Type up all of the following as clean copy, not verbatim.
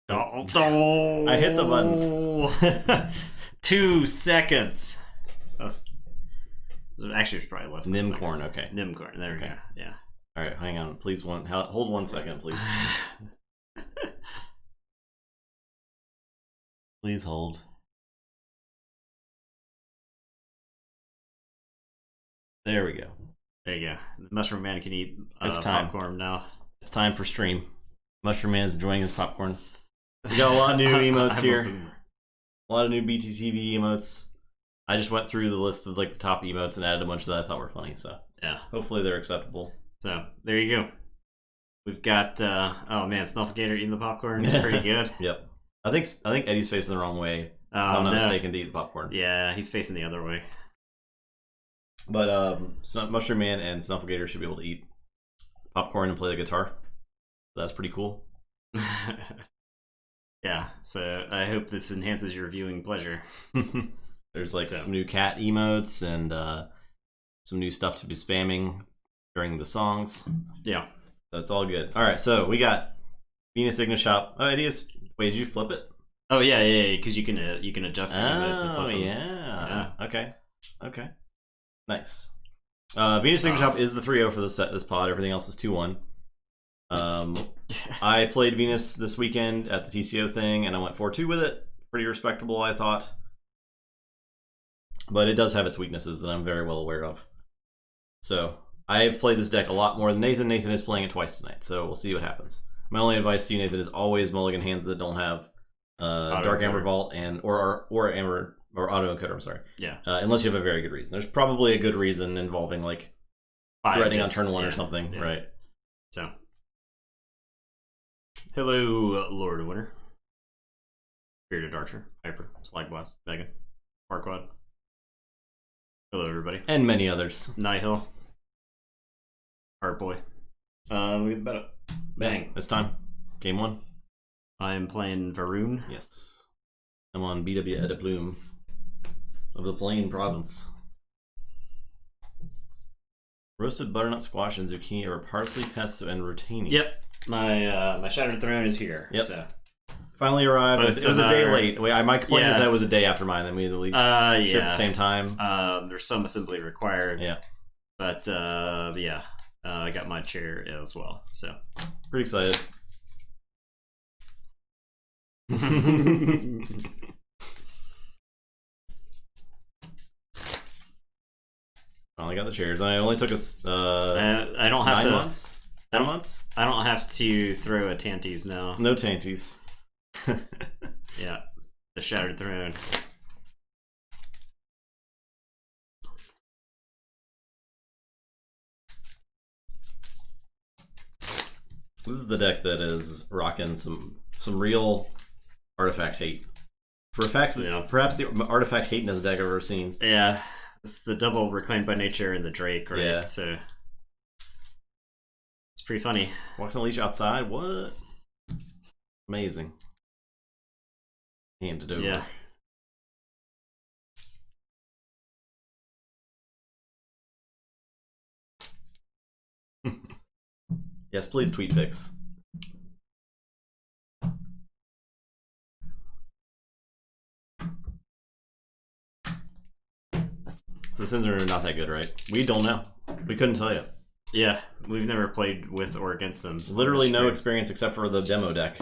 Oh, I hit the button. 2 seconds. Actually, it's probably less than Nimcorn, okay. Nimcorn, there we go. Yeah. All right, hang on. Please, hold 1 second, please. Please hold. There we go. There you go. The Mushroom Man can eat It's time. popcorn now. It's time for stream. Mushroom Man is enjoying his popcorn. We got a lot of new emotes here. A lot of new BTTV emotes. I just went through the list of like the top emotes and added a bunch that I thought were funny. So yeah, hopefully they're acceptable. So there you go. We've got oh man, Snufflegator eating the popcorn. Pretty good. Yep. I think Eddie's facing the wrong way. I'm not mistaken to eat the popcorn. Yeah, he's facing the other way. But Mushroom Man and Snufflegator should be able to eat popcorn and play the guitar. So that's pretty cool. Yeah, so I hope this enhances your viewing pleasure. There's like some new cat emotes and some new stuff to be spamming during the songs. Yeah. That's all good. All right, so we got Venus Ignishop. Oh, it is. Wait, did you flip it? Oh yeah, because you can adjust the emotes and flip them. Yeah. Okay. Nice. Venus Ignishop is the 3-0 for this pod. Everything else is 2-1. I played Venus this weekend at the TCO thing, and I went 4-2 with it. Pretty respectable, I thought. But it does have its weaknesses that I'm very well aware of. So I've played this deck a lot more than Nathan. Nathan is playing it twice tonight, so we'll see what happens. My only advice to you, Nathan, is always mulligan hands that don't have Dark Amber Vault and or Amber or Auto Encoder. I'm sorry. Yeah. Unless you have a very good reason. There's probably a good reason involving like threading on turn 1 or something, right? So, hello, Lord of Winter, Bearded Archer, Hyper, Slagblast, Megan, Farquad. Hello, everybody, and many others. Nihil, Heartboy. We get the bet. Bang! This time, game 1. I am playing Varun. Yes, I'm on BW Edda Bloom of the Plain Province. Roasted butternut squash and zucchini or parsley, pesto, and rotini. Yep, my Shattered Throne is here. Yep. So. Finally arrived. It was a day late. Wait, my complaint is that it was a day after mine, and we shipped at the same time. There's some assembly required. Yeah. But yeah, I got my chair as well. So pretty excited. Finally got the chairs. I only took us. I don't have 9 months. 10 months. I don't have to throw a Tanties now. No Tanties. Yeah, the Shattered Throne. This is the deck that is rocking some real artifact hate. For a fact, perhaps the artifact hatingest deck I've ever seen. Yeah, it's the double Reclaimed by Nature and the Drake, right? Yeah. So it's pretty funny. Walks on Leash outside. What? Amazing. Handed over. Yeah. Yes, please tweet pics. So the Sins are not that good, right? We don't know. We couldn't tell you. Yeah, we've never played with or against them. Literally no experience except for the demo deck.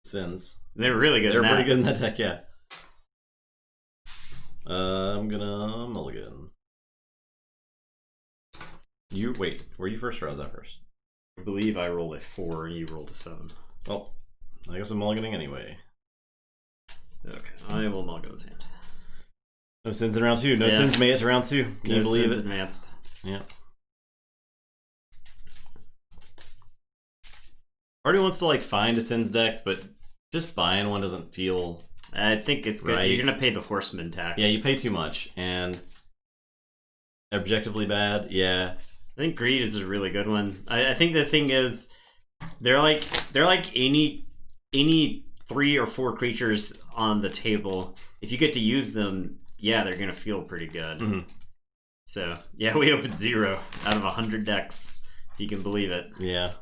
Sins. They were really good. They're pretty good in that deck, yeah. I'm gonna mulligan. You wait. Were you first or was I first? I believe I rolled a 4 and you rolled a 7. Well, I guess I'm mulliganing anyway. Okay, I will mulligan this hand. No Sins in round 2. No Sins made it to round 2. Can you believe it? Advanced. Yeah. Already wants to like find a Sins deck, but just buying one doesn't feel. I think it's good. Right. You're gonna pay the Horseman tax. Yeah, you pay too much, and objectively bad. Yeah. I think Greed is a really good one. I think the thing is, they're like any 3 or 4 creatures on the table. If you get to use them, yeah, they're gonna feel pretty good. Mm-hmm. So yeah, we opened 0 out of 100 decks. If you can believe it. Yeah.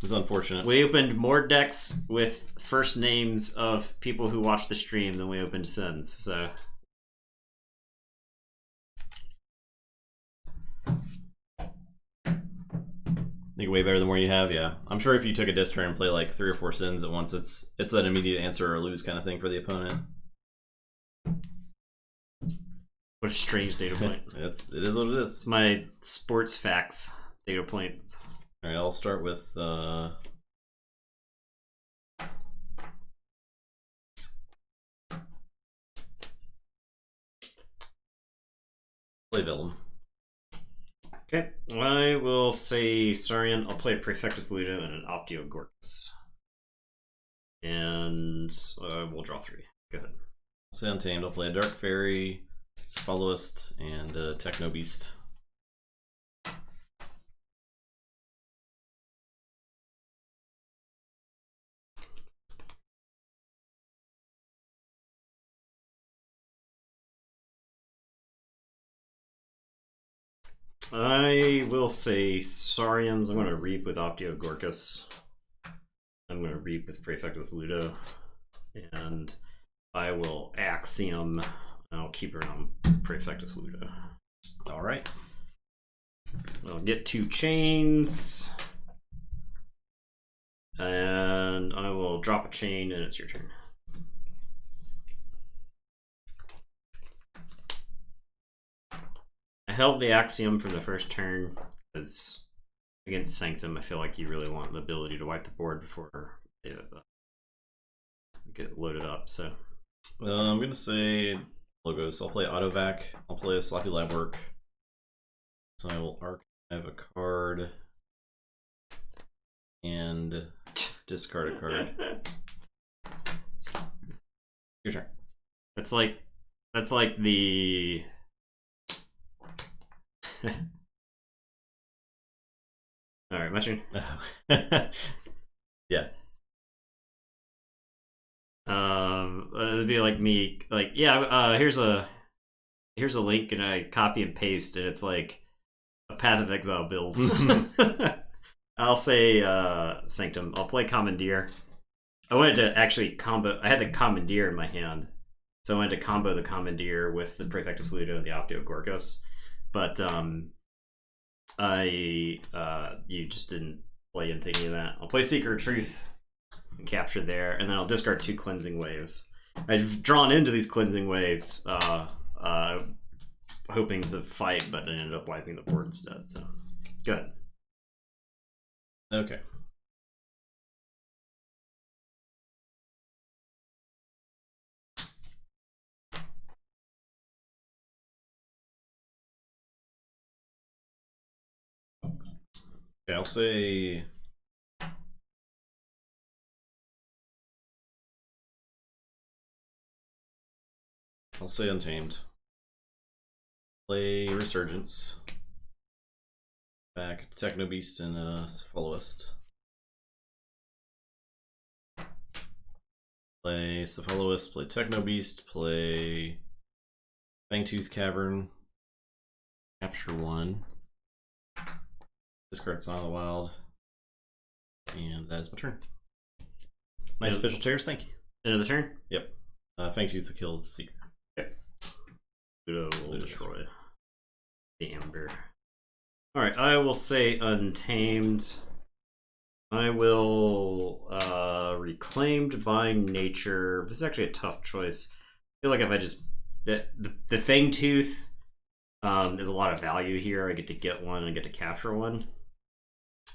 It's unfortunate. We opened more decks with first names of people who watched the stream than we opened sins, so. I think way better than where you have, yeah. I'm sure if you took a disc turn and play like 3 or 4 sins at once, it's an immediate answer or lose kind of thing for the opponent. What a strange data point. It is what it is. It's my sports facts data points. All right, I'll start with play villain. Okay, I will say Saurian. I'll play a Prefectus Ludo and an Optio Gorkus. And we'll draw 3. Go ahead. I'll say Untamed. I'll play a Dark Fairy, Cephaloist, and a Techno Beast. I will say Saurians. I'm going to Reap with Optio Gorkus. I'm going to Reap with Prefectus Ludo. And I will Axiom. I'll keep her on Prefectus Ludo. All right. I'll get 2 chains. And I will drop a chain, and it's your turn. I held the Axiom from the first turn because against Sanctum, I feel like you really want the ability to wipe the board before they get loaded up. So I'm gonna say logos. I'll play Autovac. I'll play a Sloppy Lab Work. So I will archive a card and discard a card. Your turn. That's like the all right, my turn. Yeah. It'd be like me, like, yeah. Here's a link, and I copy and paste, and it's like a Path of Exile build. I'll say Sanctum. I'll play Commandeer. I wanted to actually combo. I had the Commandeer in my hand, so I wanted to combo the Commandeer with the Prefectus Ludo and the Optio Gorkos. But you just didn't play into any of that. I'll play Seeker of Truth and capture there, and then I'll discard 2 Cleansing Waves. I've drawn into these Cleansing Waves, hoping to fight, but I ended up wiping the board instead. So, go ahead. Okay. Okay, I'll say Untamed. Play Resurgence. Back Techno Beast and Cephaloist. Play Cephaloist, play Techno Beast, play Fangtooth Cavern. Capture 1. Discard Song of the Wild. And that is my turn. Nice official chairs, thank you. End of the turn? Yep. Fangtooth kills the Seeker. Okay. Ludo will destroy the Amber. Alright, I will say Untamed. I will Reclaimed by Nature. This is actually a tough choice. I feel like if I just... The Fangtooth is a lot of value here. I get one and I get to capture one.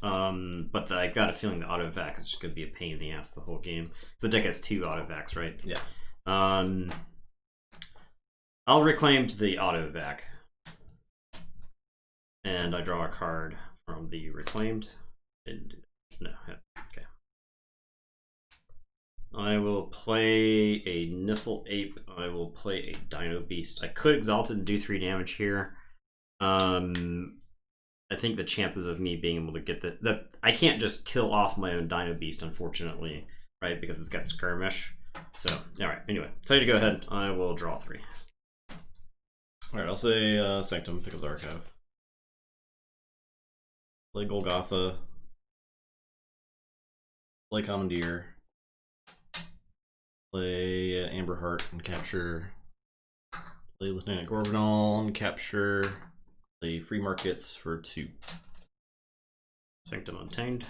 But I've got a feeling the Autovac is just going to be a pain in the ass the whole game. So the deck has 2 Autovacs, right? Yeah. I'll Reclaim to the Autovac. And I draw a card from the Reclaimed. No, okay. I will play a Niffle Ape. I will play a Dino Beast. I could Exalt it and do 3 damage here. I think the chances of me being able to get the I can't just kill off my own Dino Beast, unfortunately, right? Because it's got Skirmish. So, alright, anyway. Tell you to go ahead. I will draw 3. Alright, I'll say Sanctum, pick up the Archive. Play Golgotha. Play Commandeer. Play Amberheart and capture. Play Lieutenant Gorvenal and capture. Play Free Markets for 2. Sanctum Untamed.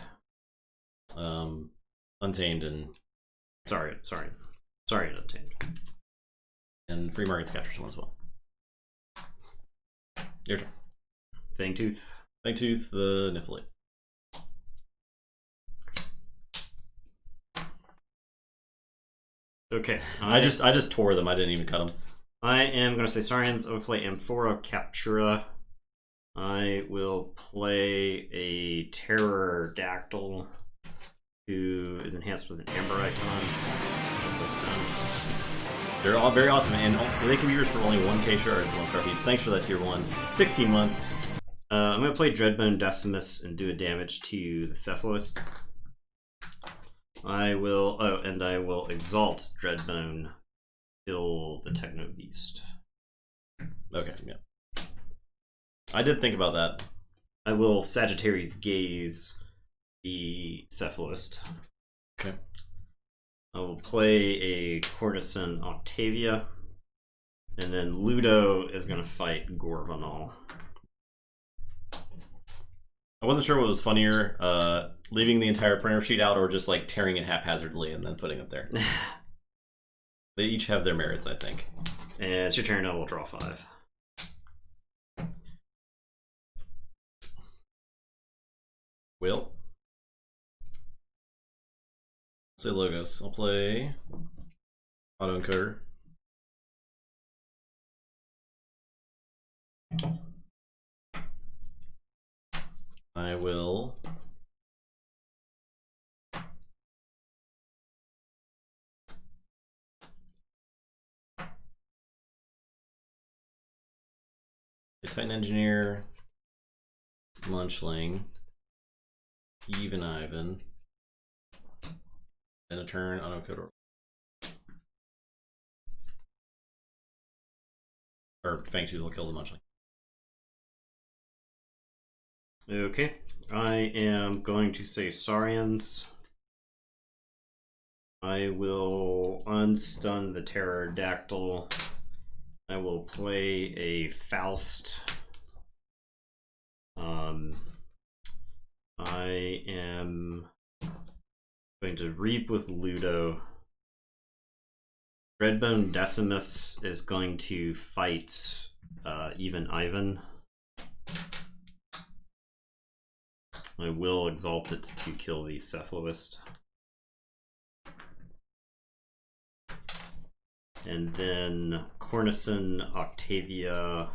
Untamed and sorry, Untamed. And Free Markets capture someone as well. Your turn. Fangtooth. Fangtooth, the Niflate. Okay. I just tore them. I didn't even cut them. I am going to say Saurians. I will play Amphora Captura. I will play a Pterodactyl who is enhanced with an Amber icon. They're all very awesome, and they can be yours for only 1k shards, 1-star peeps. Thanks for that tier 1. 16 months. I'm going to play Dreadbone Decimus and do a damage to the Cephalist. I will exalt Dreadbone, kill the Techno Beast. Okay, yeah. I did think about that. I will Sagittarius Gaze the Cephalist. Okay. I will play a Courtesan Octavia, and then Ludo is going to fight Gorvenal. I wasn't sure what was funnier, leaving the entire printer sheet out or just like tearing it haphazardly and then putting it there. They each have their merits, I think. And it's your turn. I will draw 5. Will. Let's say Logos. I'll play Autoencoder. I will Titan Engineer, Munchling, Even Ivan, and a turn on Autoencoder. Or Fangtooth will kill the Munchling. Okay, I am going to say Saurians. I will unstun the Pterodactyl. I will play a Faust. I am going to Reap with Ludo. Dreadbone Decimus is going to fight Even Ivan. I will exalt it to kill the Cephalist. And then Courtesan Octavia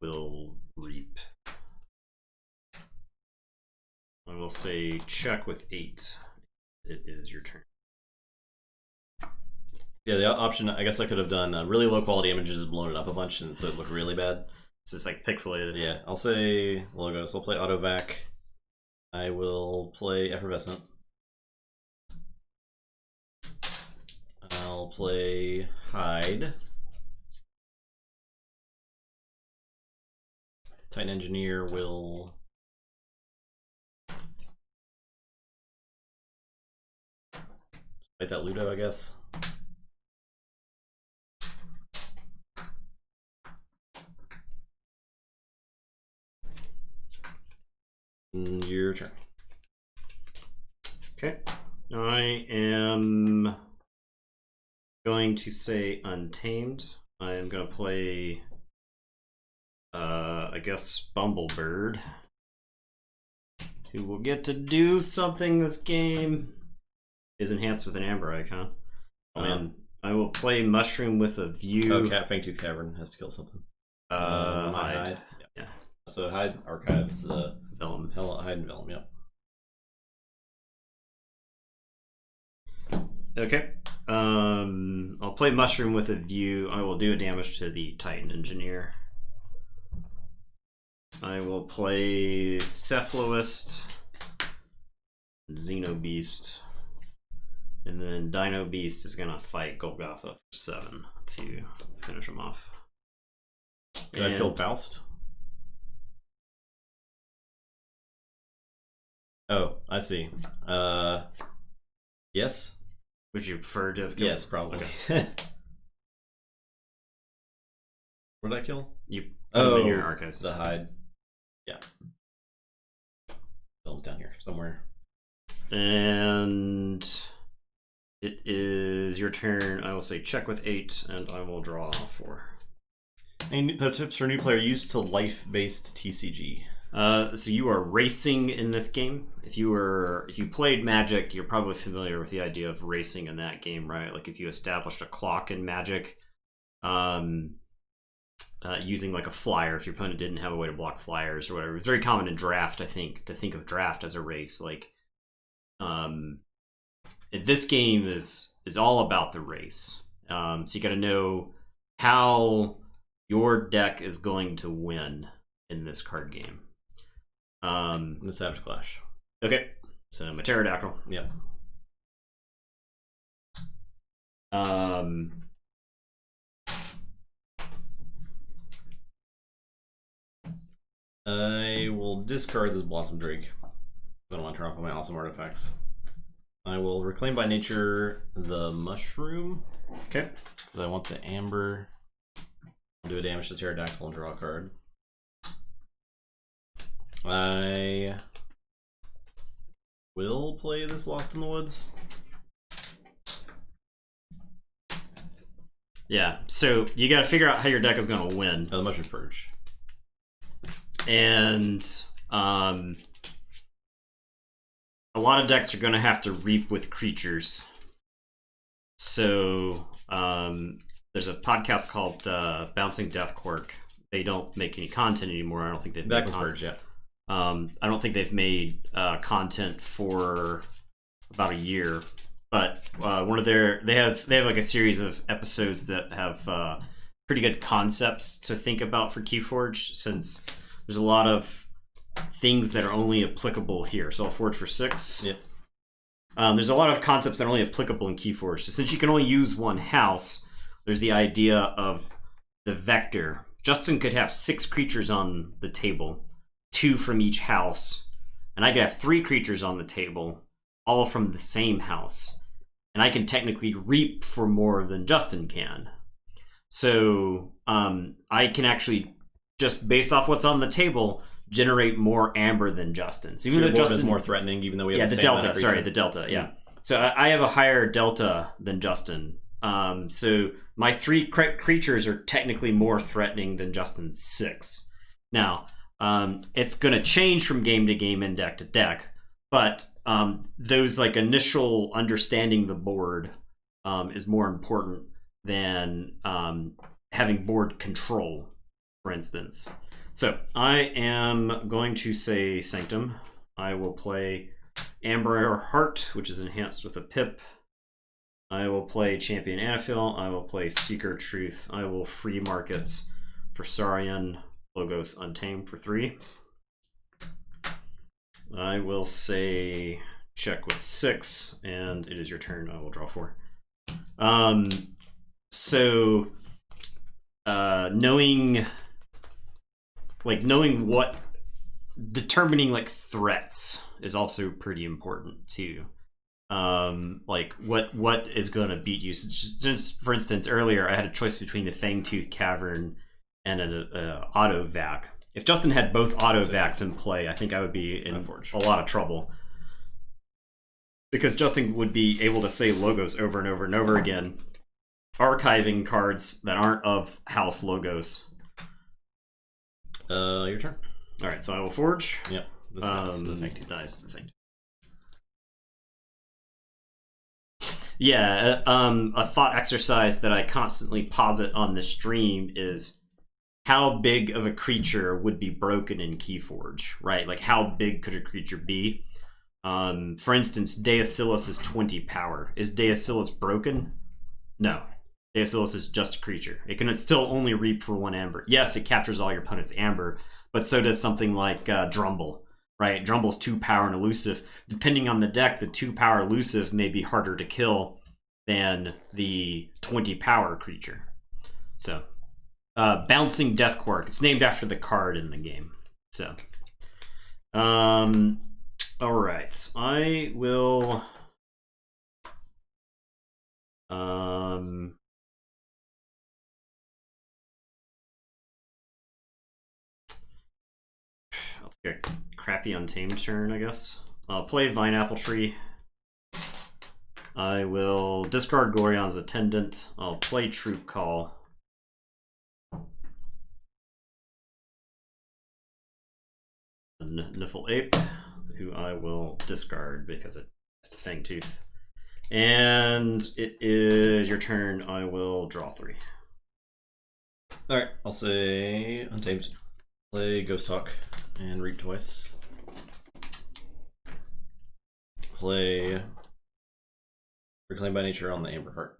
will Reap. I will say check with 8. It is your turn. Yeah, the option, I guess I could have done really low quality images and blown it up a bunch and so it looked really bad. It's just like pixelated. Yeah, I'll say Logos. I'll play Autovac. I will play Effervescent. I'll play Hide. Titan Engineer will fight that Ludo, I guess. Your turn. Okay. I am going to say Untamed. I am going to play, I guess, Bumblebird, who will get to do something this game. Is enhanced with an Amber icon. I will play Mushroom with a View. Oh, Fangtooth Cavern has to kill something. Hide. Yeah. So Hide archives the Vellum. Hide and Vellum, yeah. Okay. I'll play Mushroom with a View. I will do a damage to the Titan Engineer. I will play Cephalist, Xenobeast, and then Dino Beast is gonna fight Golgotha for 7 to finish him off. Could I kill Faust? Oh, I see. Yes. Would you prefer to have killed? Yes, probably. Okay. What did I kill? You put them in your archives. The hide. Yeah. Film's down here somewhere. And it is your turn. I will say check with 8, and I will draw 4. Any tips for new player used to life-based TCG? So you are racing in this game. If you played Magic, you're probably familiar with the idea of racing in that game, right? Like if you established a clock in Magic, using like a flyer, if your opponent didn't have a way to block flyers or whatever. It's very common in draft, I think, to think of draft as a race. Like, this game is all about the race. So you got to know how your deck is going to win in this card game. The Savage Clash. Okay, so my Pterodactyl. Yep. I will discard this Blossom Drake. I don't want to turn off all my awesome artifacts. I will Reclaim by Nature the Mushroom. Okay. Because I want the Amber. Do a damage to Pterodactyl and draw a card. I will play this Lost in the Woods. Yeah, so you got to figure out how your deck is going to win. The Mushroom Purge. And a lot of decks are going to have to reap with creatures. So there's a podcast called Bouncing Death Quirk. They don't make any content anymore. I don't think they've made Purge yet. I don't think they've made content for about a year. But one of they have like a series of episodes that have pretty good concepts to think about for Keyforge, since there's a lot of things that are only applicable here. So I'll forge for 6. Yep. There's a lot of concepts that are only applicable in Keyforge. So since you can only use one house, there's the idea of the vector. Justin could have 6 creatures on the table, 2 from each house, and I could have 3 creatures on the table, all from the same house. And I can technically reap for more than Justin can. So I can actually, just based off what's on the table, generate more amber than Justin. So even though Justin is more threatening, even though we have the delta. Sorry, the delta. Yeah. So I have a higher delta than Justin. So my 3 creatures are technically more threatening than Justin's 6. Now, it's going to change from game to game and deck to deck, but those like initial understanding the board is more important than having board control, for instance. So I am going to say Sanctum. I will play Amber Heart, which is enhanced with a pip. I will play Champion Anaphil. I will play Seeker Truth. I will free markets for Saurian, Logos Untamed for 3. I will say check with 6, and it is your turn. I will draw 4. So knowing what, determining like threats is also pretty important too. Like what is going to beat you. Since for instance earlier I had a choice between the Fangtooth Cavern and an auto vac. If Justin had both auto vacs in play, I think I would be in a lot of trouble, because Justin would be able to say Logos over and over and over again, archiving cards that aren't of House Logos. Your turn. All right, so I will forge. Yep. This guy's the Fangtooth. Nice, the Fangtooth. Yeah, a thought exercise that I constantly posit on the stream is how big of a creature would be broken in Keyforge, right? Like how big could a creature be? For instance, Deacylus is 20 power. Is Deacylus broken? No. Deacylus is just a creature. It can still only reap for 1 amber. Yes, it captures all your opponent's amber, but so does something like Drumble, right? Drumble's 2 power and elusive. Depending on the deck, the 2 power elusive may be harder to kill than the 20 power creature. So, Bouncing Death Quirk. It's named after the card in the game. So, all right. right, I will. I'll take a crappy Untamed turn, I guess. I'll play Vine Apple Tree. I will discard Gorion's Attendant. I'll play Troop Call. Niffle Ape, who I will discard because it's a Fangtooth. And it is your turn. I will draw 3. Alright, I'll say Untamed. Play Ghost Hawk and Reap twice. Play Reclaim by Nature on the Amber Heart.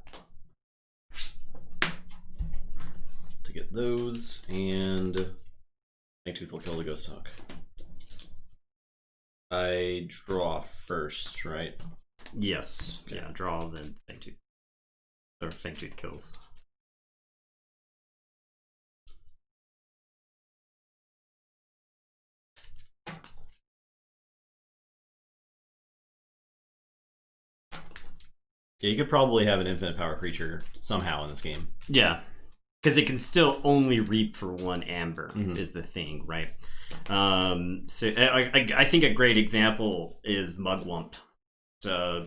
To get those, and Fangtooth will kill the Ghost Hawk. I draw first, right? Yes. Okay. Yeah, draw, then Fangtooth. Or Fangtooth kills. Yeah, you could probably have an infinite power creature somehow in this game. Yeah, because it can still only reap for 1 amber, is the thing, right? So I think a great example is Mugwump. It's a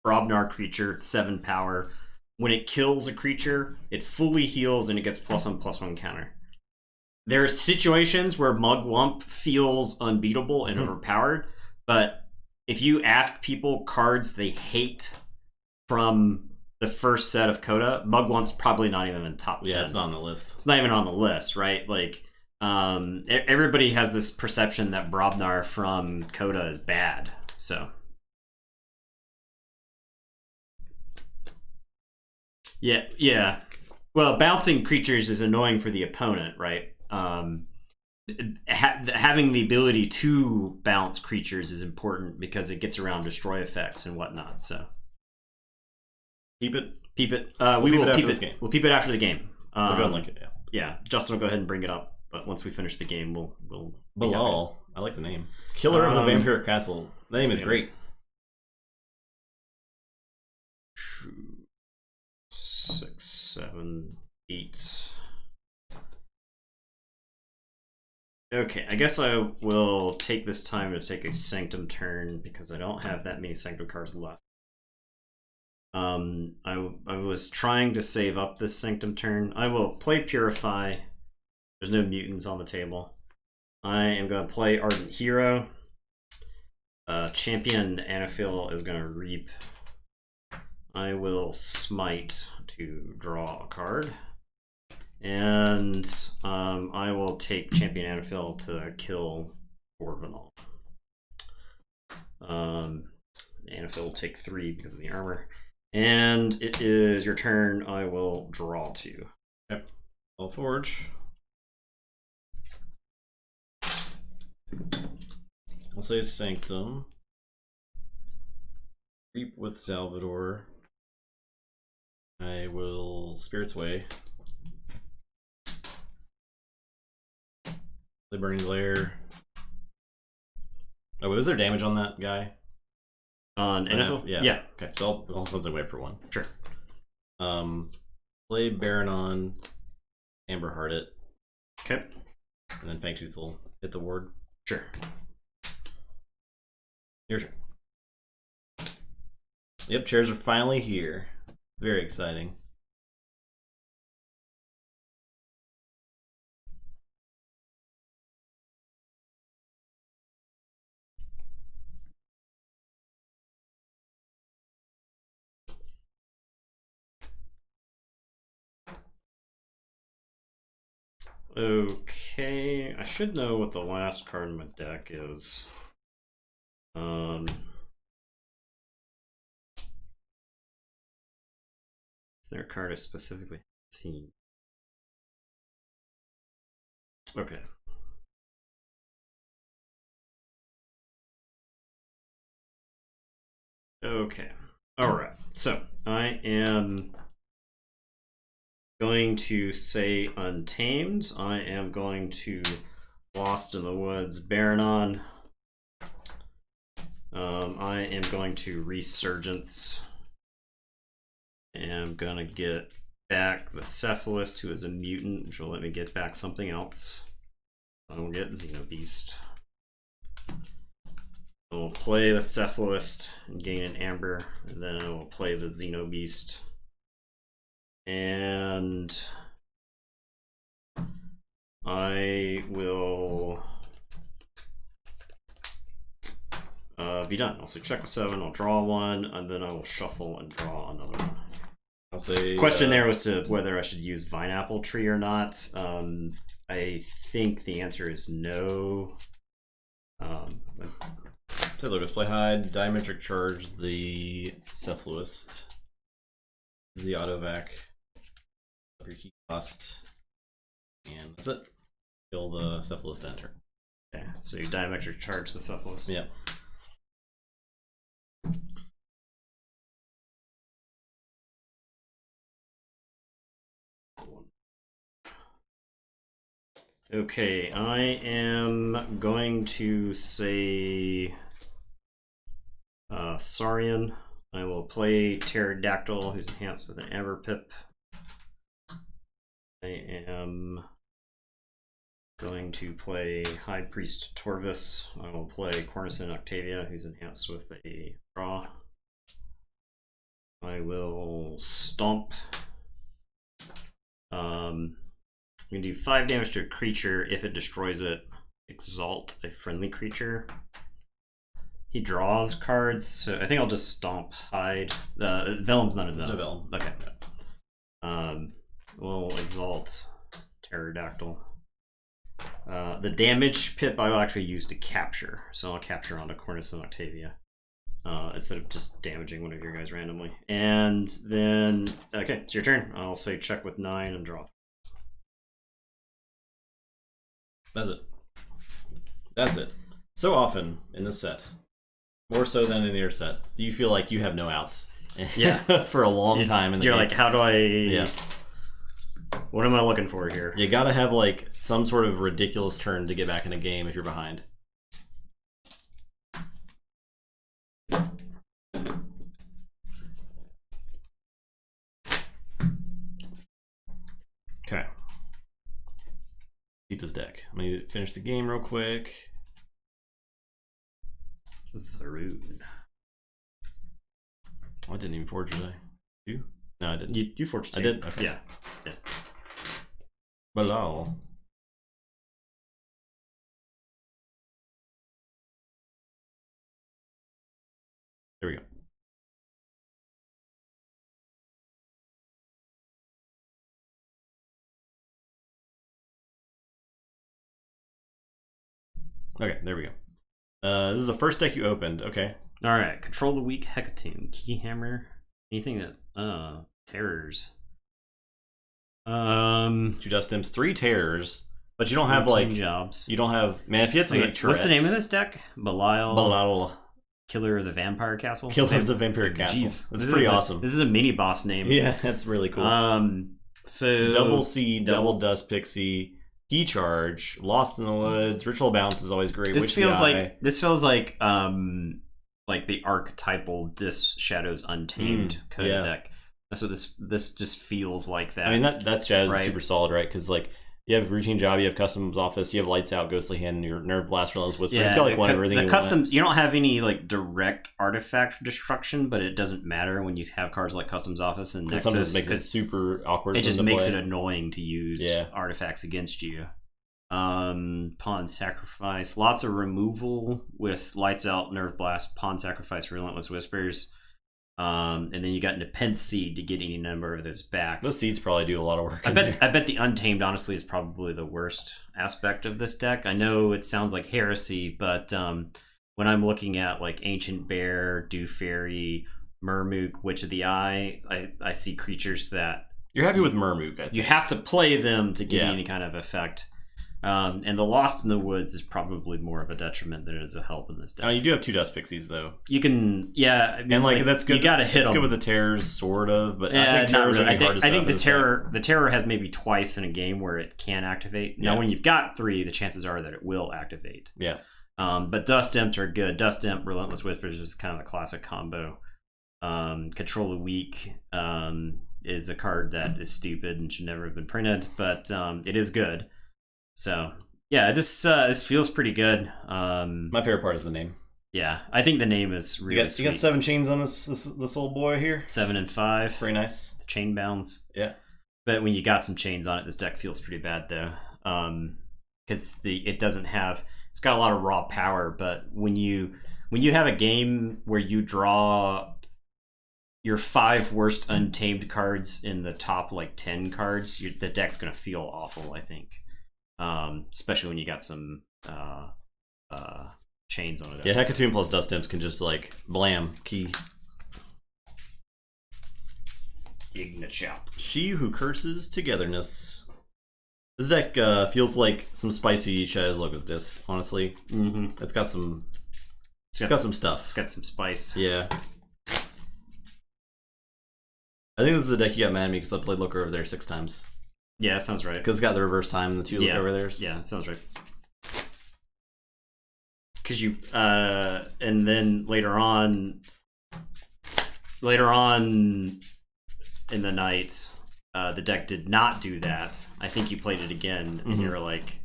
Brobnar creature, 7 power. When it kills a creature, it fully heals and it gets +1/+1 counter. There are situations where Mugwump feels unbeatable and overpowered, but if you ask people cards they hate from the first set of Coda, Mugwump's probably not even in the top 10. Yeah, it's not on the list. It's not even on the list, right? Like, everybody has this perception that Brobnar from Coda is bad, so. Yeah. Well, bouncing creatures is annoying for the opponent, right? Having the ability to bounce creatures is important because it gets around destroy effects and whatnot, so. Keep it. Peep it. We'll We peep will it after peep this it. game. We'll peep it after the game. We'll go and link it. Yeah, Justin will go ahead and bring it up. But once we finish the game, we'll. Bilal. I like the name. Killer of the Vampiric Castle. The name is great. 2, 6, 7, 8. Okay, I guess I will take this time to take a Sanctum turn because I don't have that many Sanctum cards left. I was trying to save up this Sanctum turn. I will play Purify. There's no mutants on the table. I am going to play Ardent Hero. Champion Anaphil is going to reap. I will smite to draw a card. And I will take Champion Anaphil to kill Orvanol. Anaphil will take 3 because of the armor. And it is your turn. I will draw 2. Okay. I'll forge. I'll say Sanctum. Reap with Salvador. I will Spirit's Way. The Burning Glare. Oh, was there damage on that guy? On NFL? Yeah. Okay, so I'll cleanse away for 1. Sure. Play Baron on Amber Heart it. Okay. And then Fangtooth will hit the ward. Sure. Your turn. Yep, chairs are finally here. Very exciting. Okay, I should know what the last card in my deck is. Is there a card I specifically seen? Okay. Okay. All right. So I am going to say Untamed. I am going to Lost in the Woods Baronon. I am going to Resurgence. And I'm gonna get back the Cephalist, who is a mutant, which will let me get back something else. I will get Xenobeast. I will play the Cephalist and gain an Amber, and then I will play the Xenobeast. And I will be done. I'll say check with 7, I'll draw 1, and then I will shuffle and draw another one. I'll say question there was to whether I should use Vine Apple Tree or not. I think the answer is no. Say Lucas, play hide, diametric charge the Cephalist. This is the autovac. Up your key cost. And that's it. Kill the Cephalist enter. Okay, so you diametric charge the Cephalist. Yeah. Okay, I am going to say Saurian. I will play Pterodactyl, who's enhanced with an Amber Pip. I am going to play High Priest Torvis. I will play Cornicin Octavia, who's enhanced with a draw. I will Stomp. You can do 5 damage to a creature if it destroys it. Exalt a friendly creature. He draws cards, so I think I'll just Stomp Hide. Vellum's none of them. There's no Vellum. Okay. We'll Exalt Pterodactyl. The damage pip I will actually use to capture, so I'll capture onto Cornicin Octavia instead of just damaging one of your guys randomly. And then, okay, it's your turn. I'll say check with 9 and draw. That's it. That's it. So often in this set, more so than in your set, do you feel like you have no outs? Yeah. For a long time in the You're game. like, how do I... Yeah. What am I looking for here? You gotta have like some sort of ridiculous turn to get back in a game if you're behind. Okay. Keep this deck. I'm gonna finish the game real quick. Varun. I didn't even forge, did I? You? No, I didn't. You forged 2. I did? Okay. Yeah. Below. There we go. Okay, there we go. This is the first deck you opened. Okay. All right. Control the weak Hecatomb. Keyhammer. Anything that terrors. 2 Dust Imps, 3 Terrors, but you don't have like jobs. You don't have if you had some Tourette's. What's the name of this deck? Belial. Killer of the Vampire Castle. Killer of the Vampire Castle. Jeez. That's pretty awesome. This is a mini boss name. Yeah, that's really cool. So double C, double Dust Pixie, Key Charge, Lost in the Woods, Ritual Bounce is always great. This feels like the archetypal Dis Shadows Untamed coded deck. That's what this just feels like. That I mean that Shadows right? is super solid, right? Because like you have Routine Job, you have Customs Office, you have Lights Out, Ghostly Hand, and your Nerve Blast, Relentless Whisper. Yeah, it's got like one everything. The customs you don't have any like direct artifact destruction, but it doesn't matter when you have cards like Customs Office and Nexus. Sometimes makes it super awkward. It just makes it annoying to use Yeah. artifacts against you. Pawn Sacrifice, lots of removal with Lights Out, Nerve Blast, Pawn Sacrifice, Relentless Whispers. And then you got Nepenthe Seed to get any number of those back. Those seeds probably do a lot of work. I bet the Untamed honestly is probably the worst aspect of this deck. I know it sounds like heresy, but when I'm looking at like Ancient Bear, Dew Fairy, Murmook, Witch of the Eye, I see creatures that You're happy with Murmook, I think. you have to play them to get any kind of effect. And the Lost in the Woods is probably more of a detriment than it is a help in this deck. You do have 2 Dust Pixies though. You can, I mean, and like that's good. You gotta hit them. It's good with the terrors, sort of, but Yeah, I think terrors not really. are hard to set I think up the terror has maybe twice in a game where it can activate. Now, when you've got 3, the chances are that it will activate. Yeah. But Dust Imps are good. Dust Imp, Relentless Whispers is kind of a classic combo. Control the Weak is a card that is stupid and should never have been printed, but it is good. So yeah, this feels pretty good. My favorite part is the name. Yeah, I think the name is really sweet. You got 7 chains on this old boy here. 7 and 5. Very nice. The chain bounds. Yeah. But when you got some chains on it, this deck feels pretty bad though. Because it's got a lot of raw power, but when you have a game where you draw your 5 worst untamed cards in the top like 10 cards, the deck's gonna feel awful, I think. Especially when you got some chains on it. Yeah, Hecatoon plus Dust Imps can just like blam key. Ignichop. She who curses togetherness. This deck feels like some spicy Shadows Locust Disc, honestly. Mm-hmm. It's got some stuff. It's got some spice. Yeah. I think this is the deck you got mad at me because I played Looker over there 6 times. Yeah, that sounds right. Because it's got the reverse time and the 2 Looker over there. Yeah, that sounds right. Because you and then later on in the night, the deck did not do that. I think you played it again, and you were like,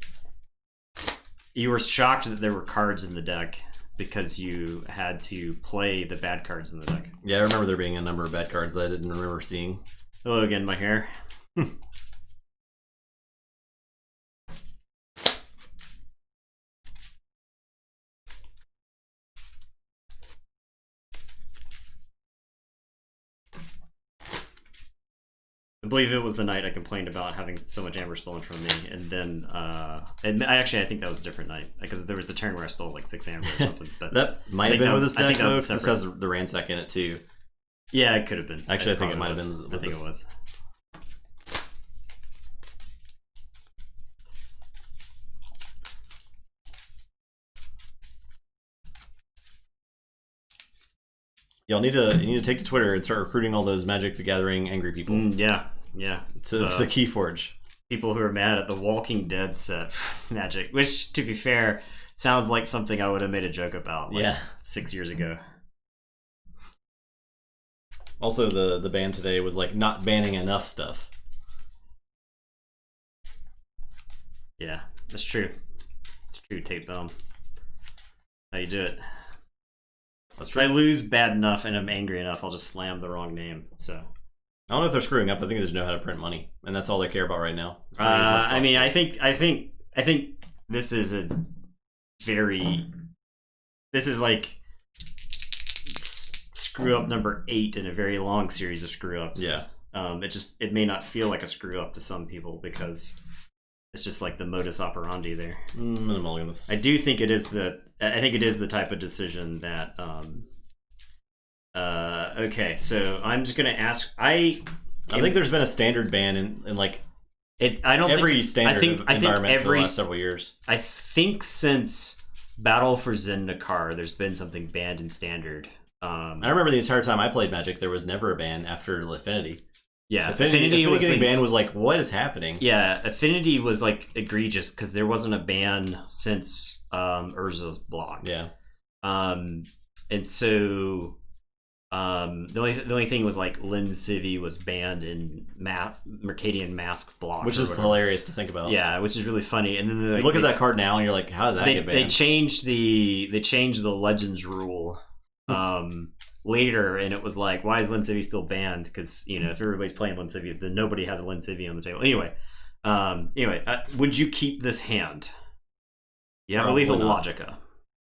you were shocked that there were cards in the deck because you had to play the bad cards in the deck. Yeah, I remember there being a number of bad cards that I didn't remember seeing. Hello again, my hair. I believe it was the night I complained about having so much amber stolen from me, and then I think that was a different night because there was the turn where I stole like 6 amber or something. But that might have been with this deck. This has the ransack in it too. Yeah, it could have been. Actually, I think it might have been. I think it was. Y'all need to take to Twitter and start recruiting all those Magic the Gathering angry people. Yeah. To Keyforge. People who are mad at the Walking Dead set Magic, which, to be fair, sounds like something I would have made a joke about. 6 years ago. Also, the ban today was like not banning enough stuff. Yeah, that's true. It's true, Tape Bomb. How you do it. If I lose bad enough and I'm angry enough, I'll just slam the wrong name. So I don't know if they're screwing up. I think they just know how to print money, and that's all they care about right now. I mean, I think this is this is like screw up number 8 in a very long series of screw ups. Yeah. It may not feel like a screw up to some people because it's just like the modus operandi there. I do think it is the type of decision that okay, so I'm just gonna ask. I think there's been a standard ban in like standard environment for the last several years. I think since Battle for Zendikar, there's been something banned in standard. I remember the entire time I played Magic, there was never a ban after Affinity. Yeah, Affinity was getting banned was like, what is happening? Yeah, Affinity was like egregious because there wasn't a ban since Urza's block. Yeah, and so the only thing was like Lin Civi was banned in Mercadian Mask block, which is hilarious to think about. Yeah, which is really funny. And then look at that card now, and you're like, how did that get banned? They changed the Legends rule later, and it was like, why is Lin Civi still banned? Because if everybody's playing Lin Civies, then nobody has a Lin Civi on the table. Anyway, would you keep this hand? You have a Lethal Logica.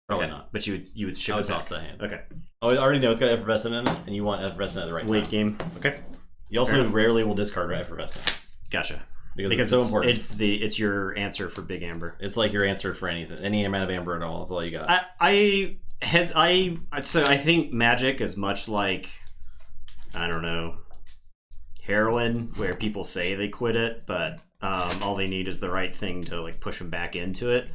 Probably not. But you would ship it back. Toss that hand. Okay. Oh, I already know it's got Effervescent in it, and you want Effervescent at the right time. Late game. Okay. You also rarely will discard Effervescent. Gotcha. Because it's so important. It's your answer for big amber. It's like your answer for anything, any amount of amber at all. That's all you got. So I think Magic is much like, I don't know, heroin, where people say they quit it, but all they need is the right thing to like push them back into it.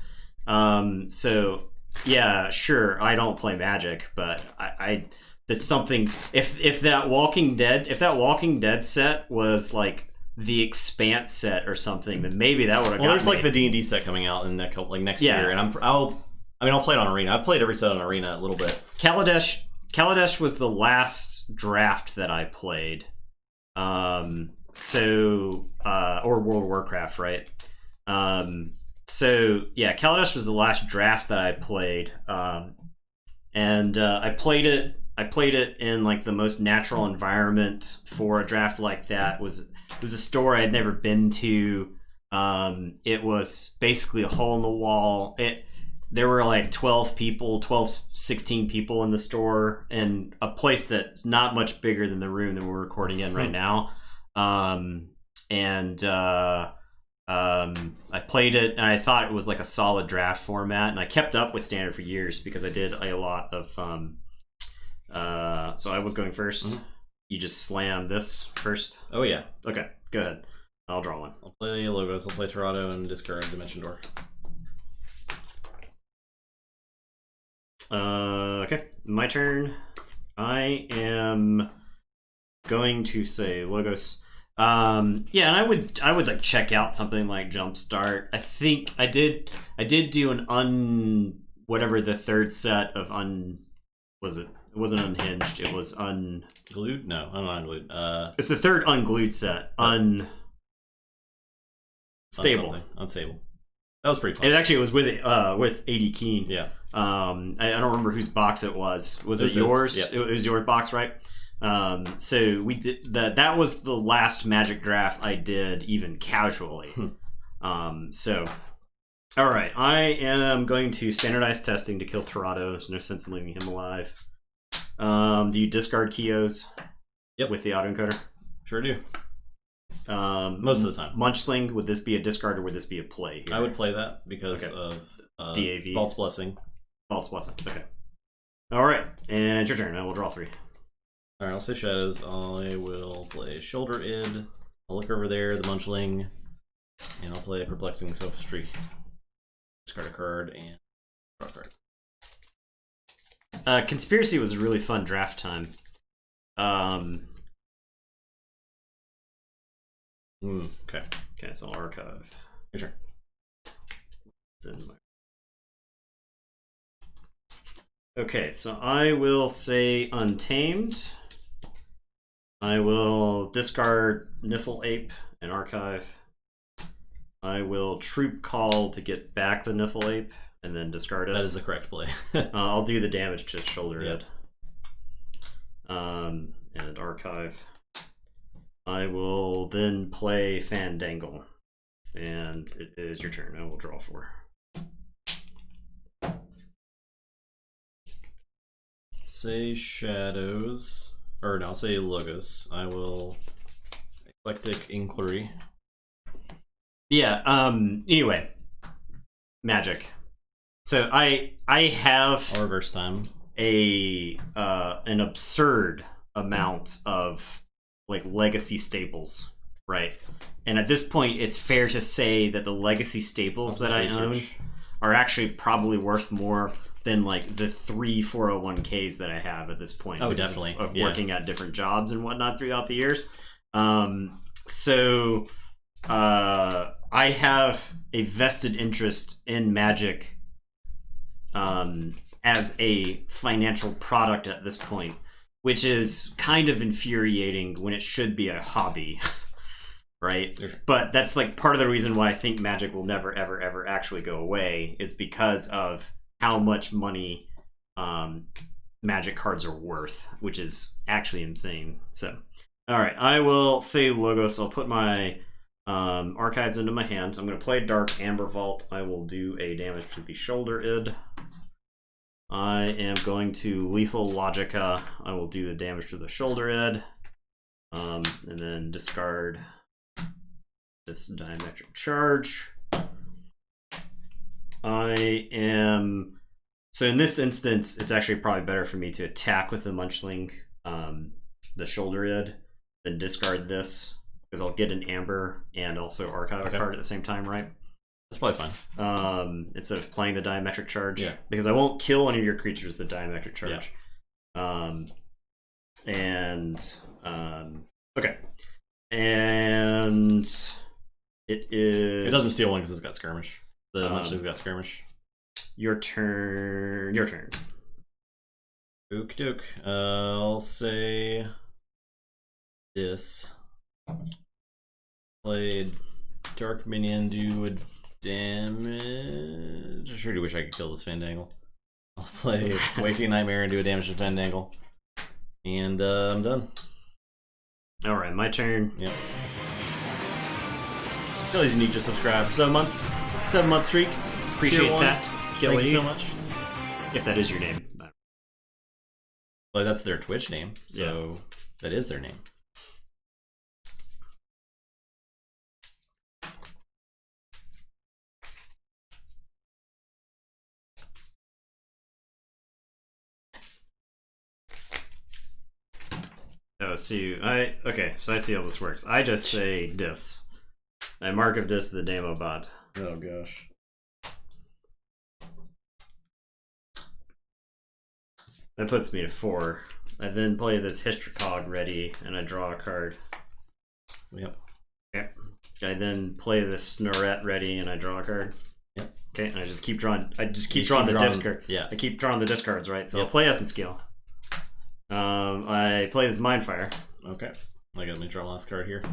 So yeah, sure, I don't play Magic, but I that's something. If that Walking Dead set was like the Expanse set or something, then maybe that would have. Well, there's like the D&D set coming out in next year, and I mean, I'll play it on Arena. I've played every set on Arena a little bit. Kaladesh was the last draft that I played. Or World of Warcraft, right? So yeah, Kaladesh was the last draft that I played. And I played it in like the most natural environment for a draft like that. It was a store I'd never been to. It was basically a hole in the wall. There were like 12, 16 people in the store, and a place that's not much bigger than the room that we're recording in right now. I played it, and I thought it was like a solid draft format, and I kept up with Standard for years because I did a lot of. So I was going first. Mm-hmm. You just slam this first. Oh yeah. Okay, go ahead. I'll draw one. I'll play Logos. I'll play Torado and discard Dimension Door. Okay, my turn. I am going to say Logos. Yeah, and I would like check out something like Jumpstart. I think I did do an whatever the third set of was it? It wasn't Unhinged. It was Glued? No, I'm not unglued. It's the third unglued set. Unstable. Unstable. That was pretty fun. It was with AD Keen. Yeah. I don't remember whose box it was. Was it yours? Yeah. It was your box, right? So we did that was the last Magic draft I did even casually. So all right, I am going to standardize testing to kill Torado. There's no sense in leaving him alive. Do you discard Kios? Yep. With the autoencoder? Sure do. Most of the time. Munchling, would this be a discard or would this be a play here? I would play that because of DAV. Vault's Blessing. Vault's Blessing, okay. Alright, and it's your turn. I will draw 3. Alright, I'll say Shadows. I will play Shoulder Id. I'll look over there, the Munchling, and I'll play Perplexing Sophistry. Discard a card and draw a card. Conspiracy was a really fun draft time. Okay. Okay, so I'll archive. Sure. It's in my... Okay, so I will say Untamed. I will discard Niffle Ape and archive. I will Troop Call to get back the Niffle Ape and then discard it. That is the correct play. I'll do the damage to Shoulder Id. And archive. I will then play Fandangle. And it is your turn. I will draw 4. Say Shadows. Or no, I'll say Logos. I will Eclectic Inquiry. Yeah, anyway. Magic. So I have Or reverse time. An absurd amount of like legacy staples, right? And at this point it's fair to say that the legacy staples that I own are actually probably worth more than like the 3 401ks that I have at this point. Oh, definitely. Of working at different jobs and whatnot throughout the years. So I have a vested interest in Magic as a financial product at this point, which is kind of infuriating when it should be a hobby, right? But that's like part of the reason why I think Magic will never, ever, ever actually go away is because of how much money Magic cards are worth, which is actually insane. So, all right, I will say Logos. I'll put my archives into my hand. I'm going to play Dark Amber Vault. I will do a damage to the Shoulder Id. I am going to Lethal Logica. I will do the damage to the Shoulder Id. And then discard this Diametric Charge. So in this instance, it's actually probably better for me to attack with the Munchling, the Shoulder Id, than discard this, because I'll get an Amber and also archive a card at the same time, right? That's probably fine. Instead of playing the Diametric Charge. Yeah. Because I won't kill any of your creatures with the Diametric Charge. Yeah. Okay. And it is... It doesn't steal one because it's got Skirmish. The Munchling's got Skirmish. Your turn. Your turn. Oak doke. I'll say this. Play Dark Minion, do a damage. I sure do wish I could kill this Fandangle. I'll play Waking Nightmare and do a damage to Fandangle. And I'm done. Alright, my turn. Yep. Kelly's unique, just subscribe for 7 months. 7-month streak. Appreciate that, Kelly. Thank you so much. If that is your name. Well, that's their Twitch name, so that is their name. Oh, so okay, so I see how this works. I just say dis. I mark of dis the demo bot. Oh gosh. That puts me to 4. I then play this Histricog ready, and I draw a card. Yep. Okay. I then play this Snorette ready, and I draw a card. Yep. Okay, and I just keep drawing. I just keep drawing the discard. Yeah. I keep drawing the discards, right? So I'll play Essence Scale. I play this Mindfire. Okay. I got me draw last card here.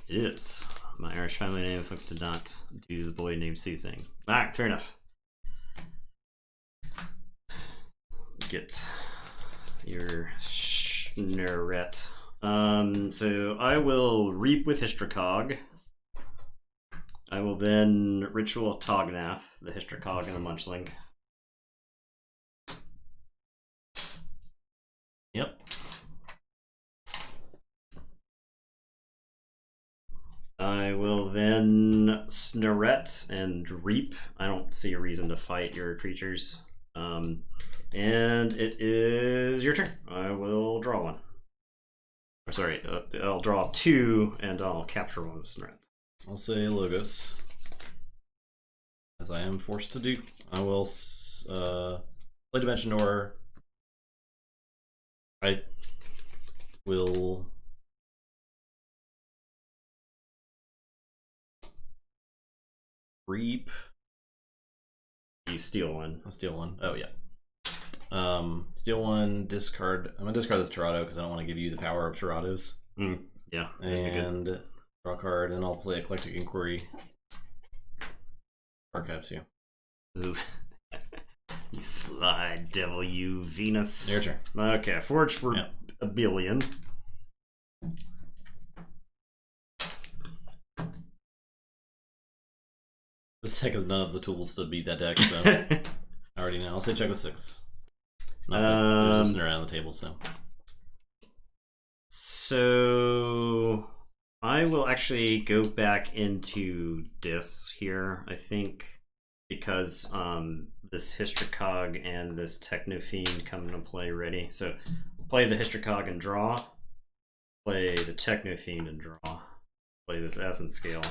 It is. My Irish family name, folks, did not do the boy named Sue thing. Alright, fair enough. Get your Snorette. So I will Reap with Histricog. I will then Ritual Tognath, the Histricog and the Munchling. Yep. I will then Snorette and Reap. I don't see a reason to fight your creatures. And it is your turn. I will draw one. Or sorry, I'll draw 2 and I'll capture one with Snorette. I'll say Logos. As I am forced to do. I will play Dimension Door. I will Reap. You steal one. I'll steal one. Oh yeah. Steal one, discard. I'm gonna discard this Torado because I don't want to give you the power of Torados. Yeah. And draw a card, and I'll play Eclectic Inquiry. Archives you. Ooh. You sly devil, you Venus. Your turn. Okay, Forge for a billion. This deck has none of the tools to beat that deck, so I already know. I'll say check with 6. Not that there's just around the table, so. So I will actually go back into Dis here, I think, because this Histricog and this Technofiend come into play ready. So play the Histricog and draw. Play the Technofiend and draw. Play this Essence Scale.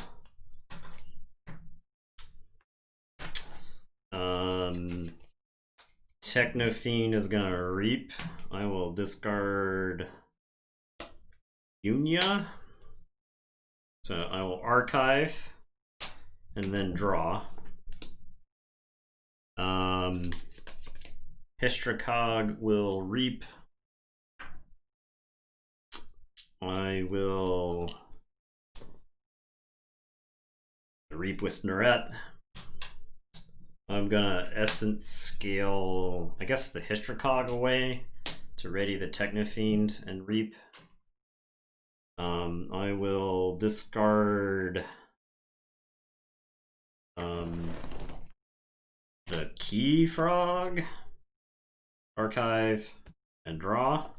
Technofiend is gonna Reap. I will discard Unia. So I will archive and then draw. Histricog will Reap. I will Reap with Snorette. I'm gonna Essence Scale, I guess, the Histricog away to ready the Technofiend and Reap. I will discard the Key Frog, archive, and draw.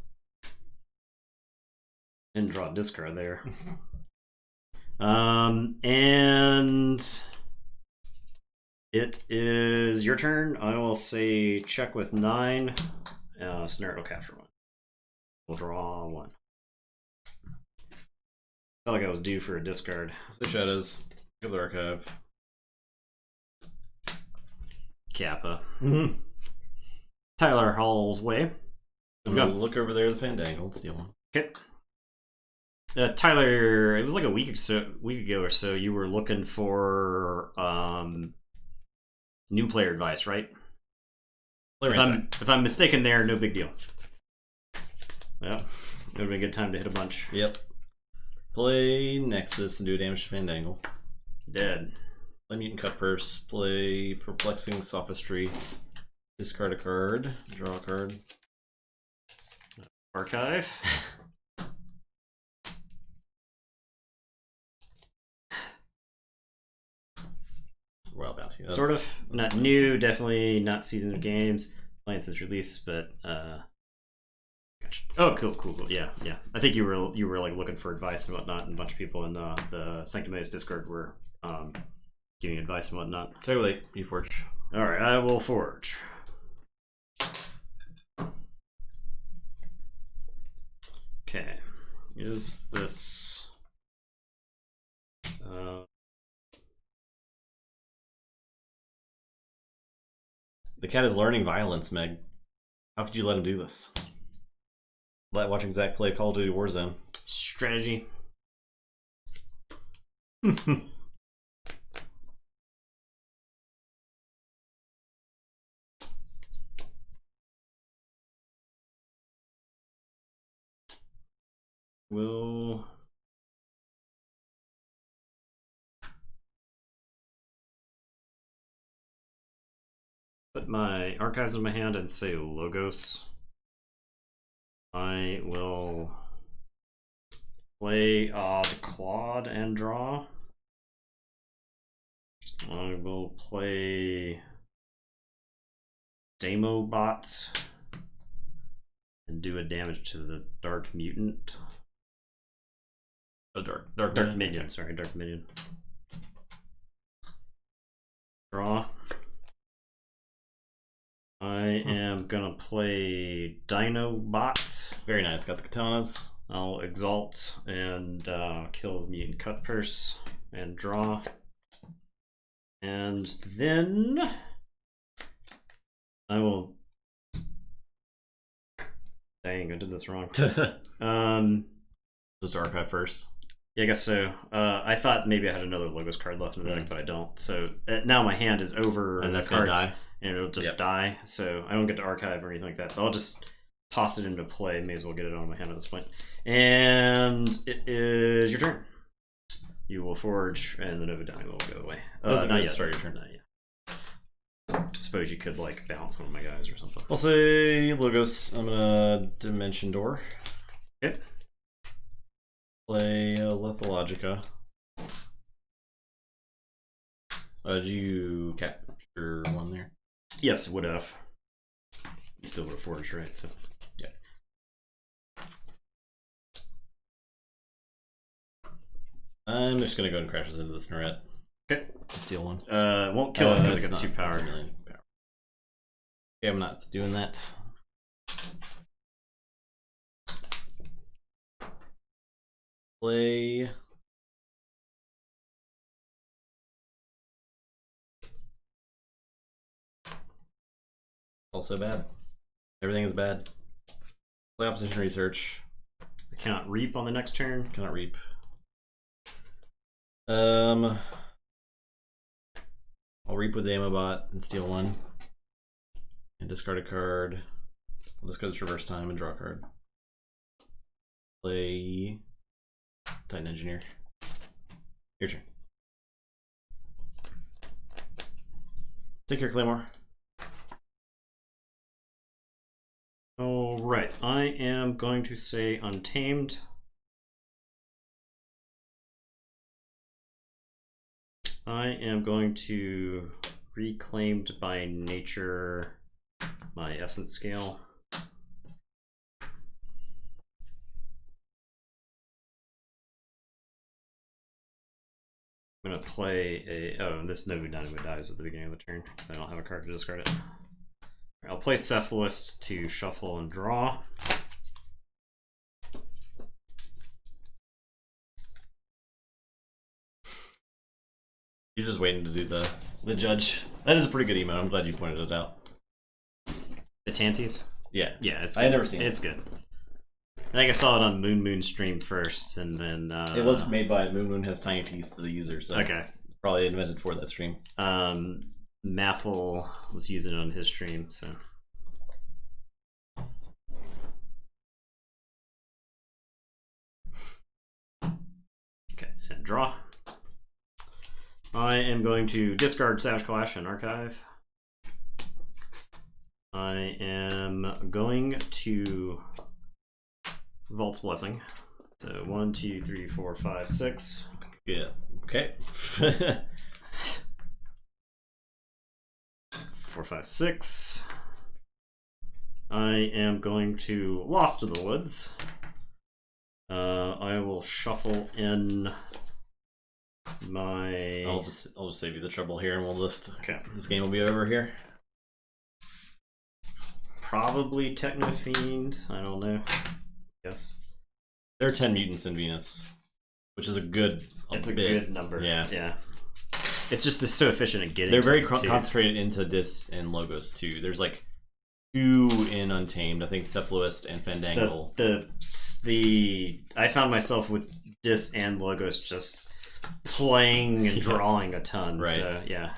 And draw a discard there. And it is your turn. I will say check with 9. Snare will capture one. We'll draw 1. Felt like I was due for a discard. So Shadows. Go to the archive. Kappa. Tyler Hall's way. Let's go. Look over there, the Fandangle. Steal one. Okay. Tyler, it was like a week ago or so. You were looking for new player advice, right? If I'm mistaken, there, no big deal. Yeah, it would have been a good time to hit a bunch. Yep. Play Nexus and do damage to Fandangle. Dead. Play Mutant Cut Purse. Play Perplexing Sophistry. Discard a card. Draw a card. Archive. Royal Bounty. Sort of. Not new, definitely not season of games. Playing since release, but gotcha. Oh, cool. Yeah. I think you were like looking for advice and whatnot, and a bunch of people in the Sanctimonious Discord were giving advice and whatnot. Take late, you forge. Alright, I will forge. Okay. Is this The cat is learning violence, Meg. How could you let him do this? Watching Zach play Call of Duty Warzone. strategy? Will put my archives in my hand and say Logos. I will play the Claude and draw. I will play Demo Bot and do a damage to the Dark Mutant. A dark Minion. Sorry, Dark Minion. Draw. I am gonna play Dino Bot. Very nice. Got the katanas. I'll Exalt and kill Mutant Cut Purse and draw. And then I will. Dang, I did this wrong. Just archive first. Yeah, I guess so. I thought maybe I had another Logos card left in the deck, but I don't. So now my hand is over And that's cards, gonna die. and it'll just die. So I don't get to archive or anything like that. So I'll just toss it into play. May as well get it on my hand at this point. And it is your turn. You will forge, and the Nova Dying will go away. Not Not yet. yet. Start your turn. Not yet. I suppose you could like bounce one of my guys or something. I'll say Logos. I'm gonna Dimension Door. Okay. Play Lethalogica. Did you capture one there? Yes, would have. You still would have forged, right? So yeah. I'm just gonna go and crash this into the Snorette. Okay. Steal one. Won't kill it because I got 2 power. It's a million power. Okay, I'm not doing that. Play. Also bad. Everything is bad. Play Opposition Research. I cannot reap on the next turn. Cannot reap. I'll reap with the Amobot and steal one. And discard a card. I'll discard this reverse time and draw a card. Play Titan Engineer. Your turn. Take care, Claymore. Alright, I am going to say Untamed. I am going to Reclaimed by Nature my Essence Scale. I'm going to play a... Oh, this Novu Dynamo dies at the beginning of the turn, so I don't have a card to discard it. I'll play Cephalist to shuffle and draw. He's just waiting to do the judge. That is a pretty good emote. I'm glad you pointed it out. The Tanties? Yeah. Yeah, it's I good. had never seen it. It's good. think I saw it on Moon stream first, and then it was made by Moon Has Tiny Teeth, the user. So okay, probably invented for that stream. Mathel was using it on his stream, so. Okay, and draw. I am going to discard Savage Clash and archive. I am going to Vault's Blessing. So 1, 2, 3, 4, 5, 6. Yeah. Okay. 4, 5, 6. I am going to Lost to the Woods. I will shuffle in my. I'll just save you the trouble here, and we'll just. Okay. This game will be over here. Probably Techno Fiend. I don't know. Yes. There are 10 mutants in Venus, which is a good. It's a good number. Yeah. Yeah. It's just so efficient at getting. They're very concentrated into Dis and Logos too. There's like 2 in Untamed. I think Cephaloist and Fandangle. The I found myself with Dis and Logos just playing and drawing a ton. Right. So yeah.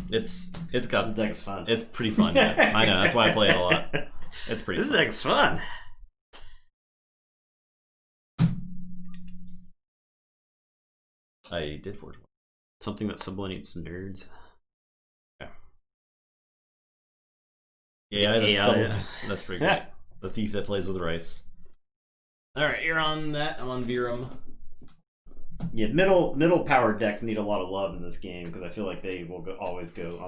It's got This deck's fun. It's pretty fun. Yeah. I know, that's why I play it a lot. It's pretty This fun. deck's fun. I did forge one. Something that sublimates nerds. Yeah, Yeah. that's pretty good. The thief that plays with rice. Alright, you're on that. I'm on Virum. Yeah, middle powered decks need a lot of love in this game because I feel like they will always go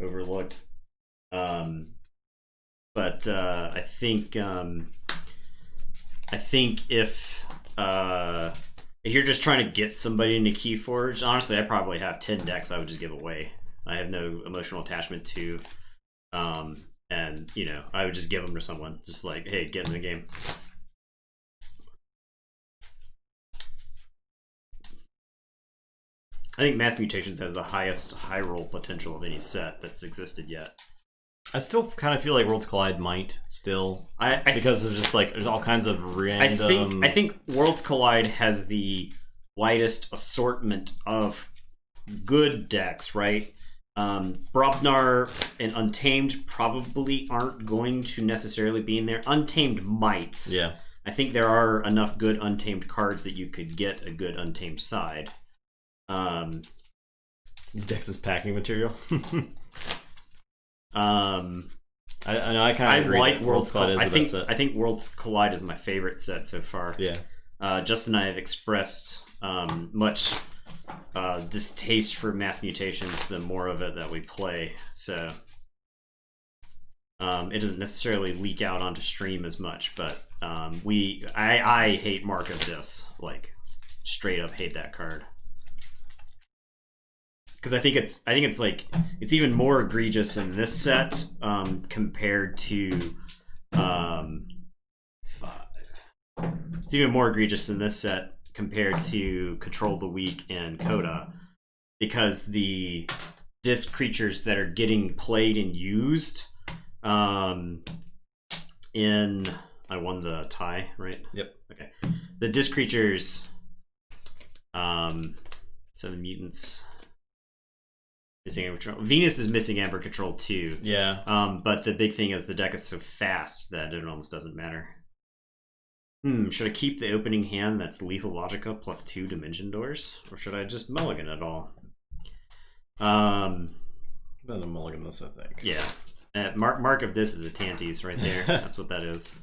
overlooked. But I think if you're just trying to get somebody into Keyforge, honestly, I probably have 10 decks I would just give away. I have no emotional attachment to, and you know, I would just give them to someone, just like, hey, get in the game. I think Mass Mutations has the highest high roll potential of any set that's existed yet. I still kind of feel like Worlds Collide might still, because of just like there's all kinds of random. I think Worlds Collide has the widest assortment of good decks, right? Brobnar and Untamed probably aren't going to necessarily be in there. Untamed might. Yeah. I think there are enough good Untamed cards that you could get a good Untamed side. These decks is packing material. I know I kind of agree. like Worlds Collide. I think Worlds Collide is my favorite set so far. Yeah. Justin and I have expressed much distaste for Mass Mutations the more of it that we play. So it doesn't necessarily leak out onto stream as much, but I hate Mark of Dis, like straight up hate that card. Because I think it's like it's even more egregious in this set compared to It's even more egregious in this set compared to Control the Weak and Coda, because the disc creatures that are getting played and used in I won the tie, right? Yep. Okay. The disc creatures 7 mutants. Missing Amber Control. Venus is missing Amber Control too. Yeah. But the big thing is the deck is so fast that it almost doesn't matter. Should I keep the opening hand that's Lethal Logica plus 2 Dimension Doors? Or should I just mulligan it all? Better than mulligan this, I think. Yeah. Mark of this is a Tanties right there. That's what that is.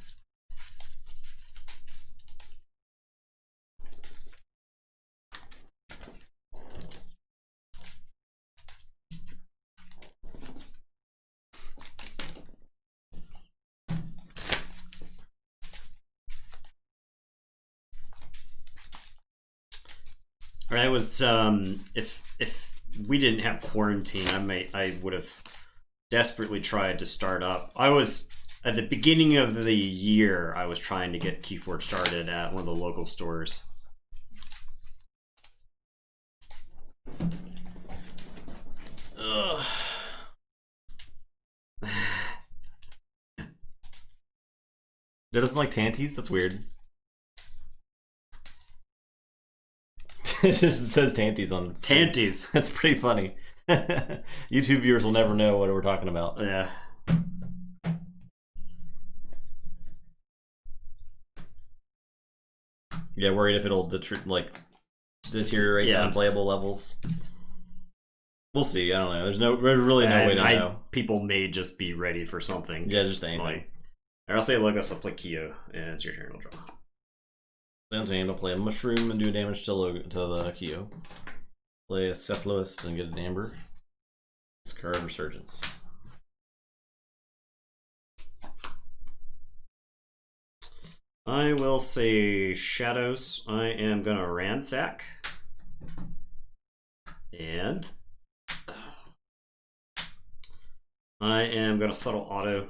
I was if we didn't have quarantine, I would have desperately tried to start up. I was at the beginning of the year. I was trying to get Keyforge started at one of the local stores. Ugh. That doesn't like Tanties? That's weird. It just says Tanties on Tanties. That's pretty funny. YouTube viewers will never know what we're talking about. Yeah. Yeah, worried if it'll deteriorate to unplayable levels. We'll see. I don't know. There's really no way to know. People may just be ready for something. Yeah, just anything. I'll say Logos, I'll play Kyo, and it's your turn. I'll draw. I'll play a Mushroom and do damage to the Kyo. Play a Cephalist and get an Amber. Discard Resurgence. I will say Shadows. I am gonna Ransack. And I am gonna Subtle Auto.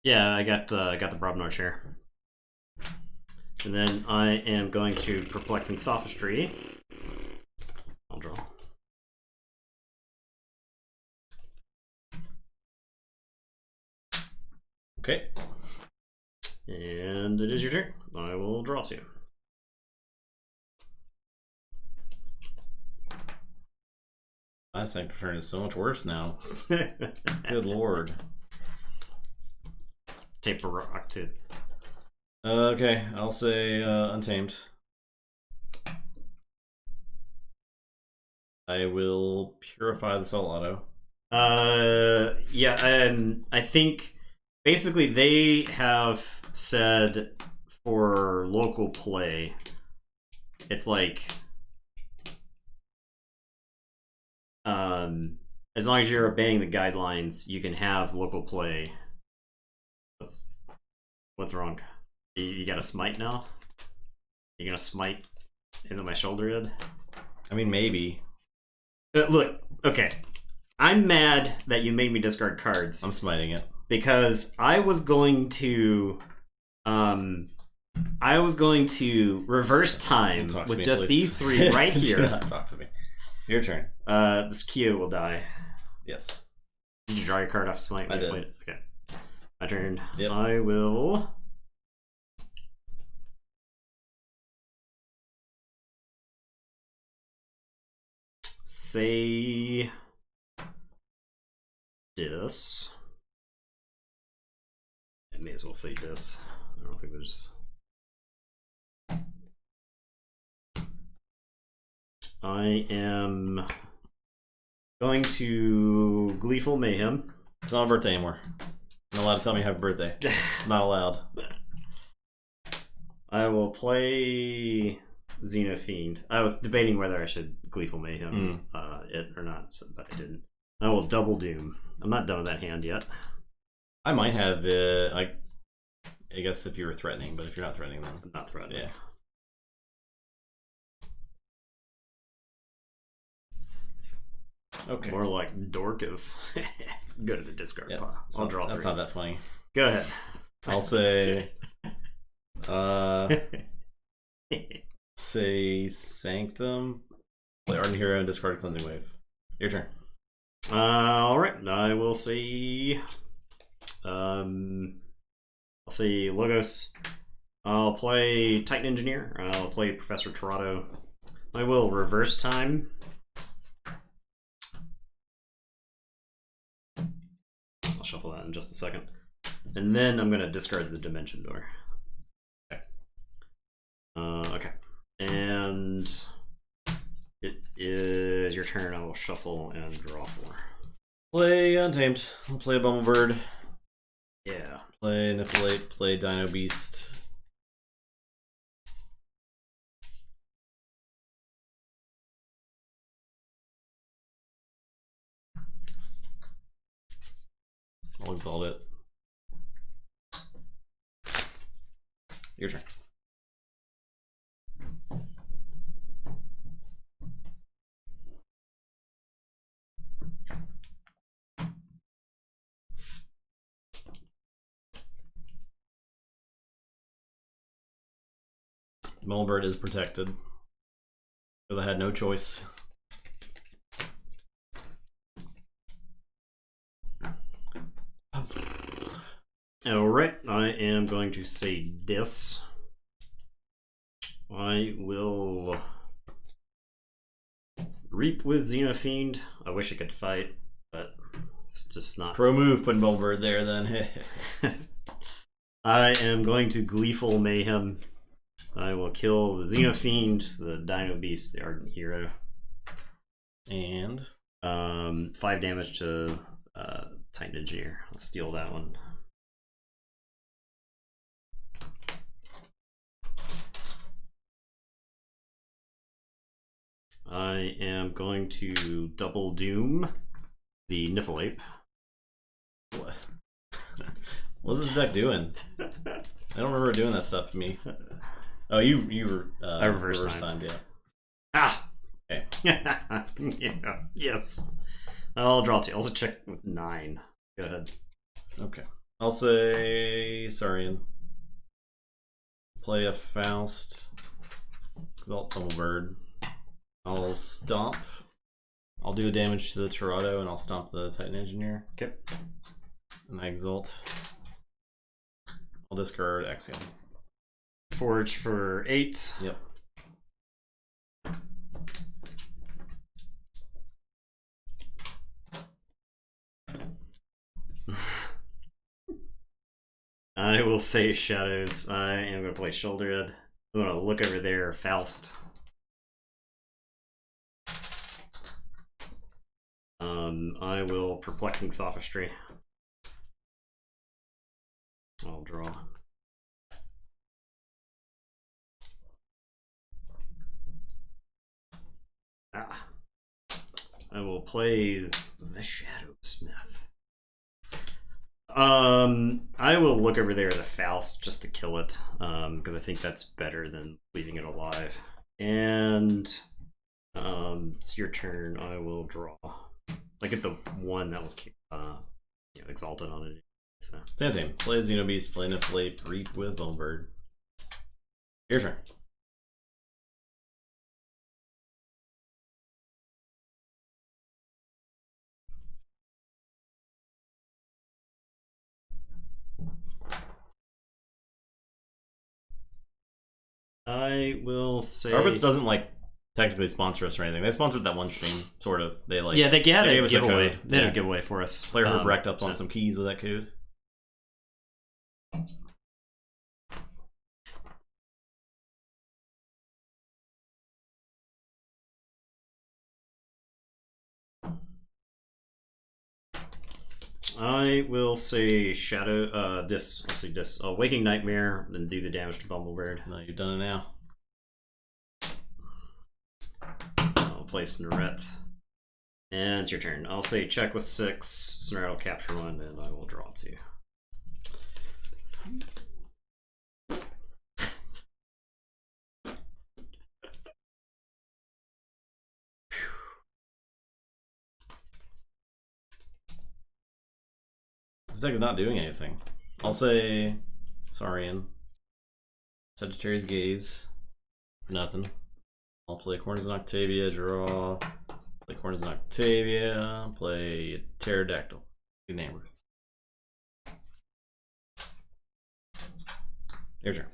Yeah, I got the Brobnar chair. And then I am going to Perplexing Sophistry. I'll draw. Okay. And it is your turn. I will draw 2. My second turn is so much worse now. Good lord. Tape a rock to. Okay, I'll say Untamed. I will Purify the Soul Auto. Yeah, I think basically they have said for local play, it's like as long as you're obeying the guidelines, you can have local play. What's wrong? You got a smite now? You gonna smite into my shoulder head? I mean, maybe. Look, okay. I'm mad that you made me discard cards. I'm smiting it. Because I was going to reverse time with just these 3 right here. Do not talk to me. Your turn. This Kyo will die. Yes. Did you draw your card off Smite? I did. Okay. My turn. Yep. I will say this. I may as well say this. I don't think there's. I am going to Gleeful Mayhem. It's not a birthday anymore. You're not allowed to tell me you have a birthday. It's not allowed. I will play Xenofiend. I was debating whether I should Gleeful Mayhem it or not, but I didn't. I will Double Doom. I'm not done with that hand yet. I might have it. I guess if you were threatening, but if you're not threatening, then I'm not threatening. Yeah. Okay. More like Dorcas. Go to the discard pile. I'll draw 3. That's not that funny. Go ahead. I'll say say Sanctum. Play Ardent Hero and discard Cleansing Wave. Your turn. Alright, I will say I'll say Logos. I'll play Titan Engineer. I'll play Professor Torado. I will reverse time. I'll shuffle that in just a second. And then I'm going to discard the Dimension Door. Okay. Okay. And it is your turn. I will shuffle and draw 4. Play Untamed. I'll play a Bumblebird. Yeah. Play Niflate. Play Dino Beast. I'll exalt it. Your turn. Bumblebird is protected because I had no choice. Alright, I am going to say this. I will Reap with Xenofiend. I wish I could fight, but it's just not. Pro move putting Bumblebeard there then. I am going to Gleeful Mayhem. I will kill the Xenofiend, the Dino Beast, the Ardent Hero. And 5 damage to Titan Engineer. I'll steal that one. I am going to double doom the Niffleape. what? What's this deck doing? I don't remember doing that stuff to me. Oh, you were I reverse timed, yeah. Ah! Okay. Yeah, yes. I'll draw 2. Also check with 9. Go ahead. Okay. I'll say Saurian. Play a Faust. Exalt Thunderbird. I'll stomp. I'll do a damage to the Torado and I'll stomp the Titan Engineer. Okay. And I exalt. I'll discard Axiom. Forge for 8. Yep. I will say Shadows. I am going to play Shoulderhead. I'm going to look over there, Faust. I will Perplexing Sophistry. I'll draw. Ah. I will play the Shadow Smith. I will look over there at the Faust just to kill it, because I think that's better than leaving it alive. And it's your turn. I will draw. I get the one that was exalted on it. So. Same thing. Play Xenobeast, play Niffleape, Reap with Bumblebeard. Your turn. I will say Arbitz doesn't technically sponsor us or anything. They sponsored that one stream, sort of. They they gave us a giveaway. They had a giveaway for us. Player Herb racked up on some keys with that code. I will say Shadow, Waking Nightmare, then do the damage to Bumblebeard. No, you've done it now. I'll play Snorret. And it's your turn. I'll say check with 6, Snorret will capture 1, and I will draw 2. This deck is not doing anything. I'll say Saurian. Sagittarius Gaze. Nothing. I'll play Corners and Octavia, draw. Play Corners and Octavia, play Pterodactyl. Good name. Your turn.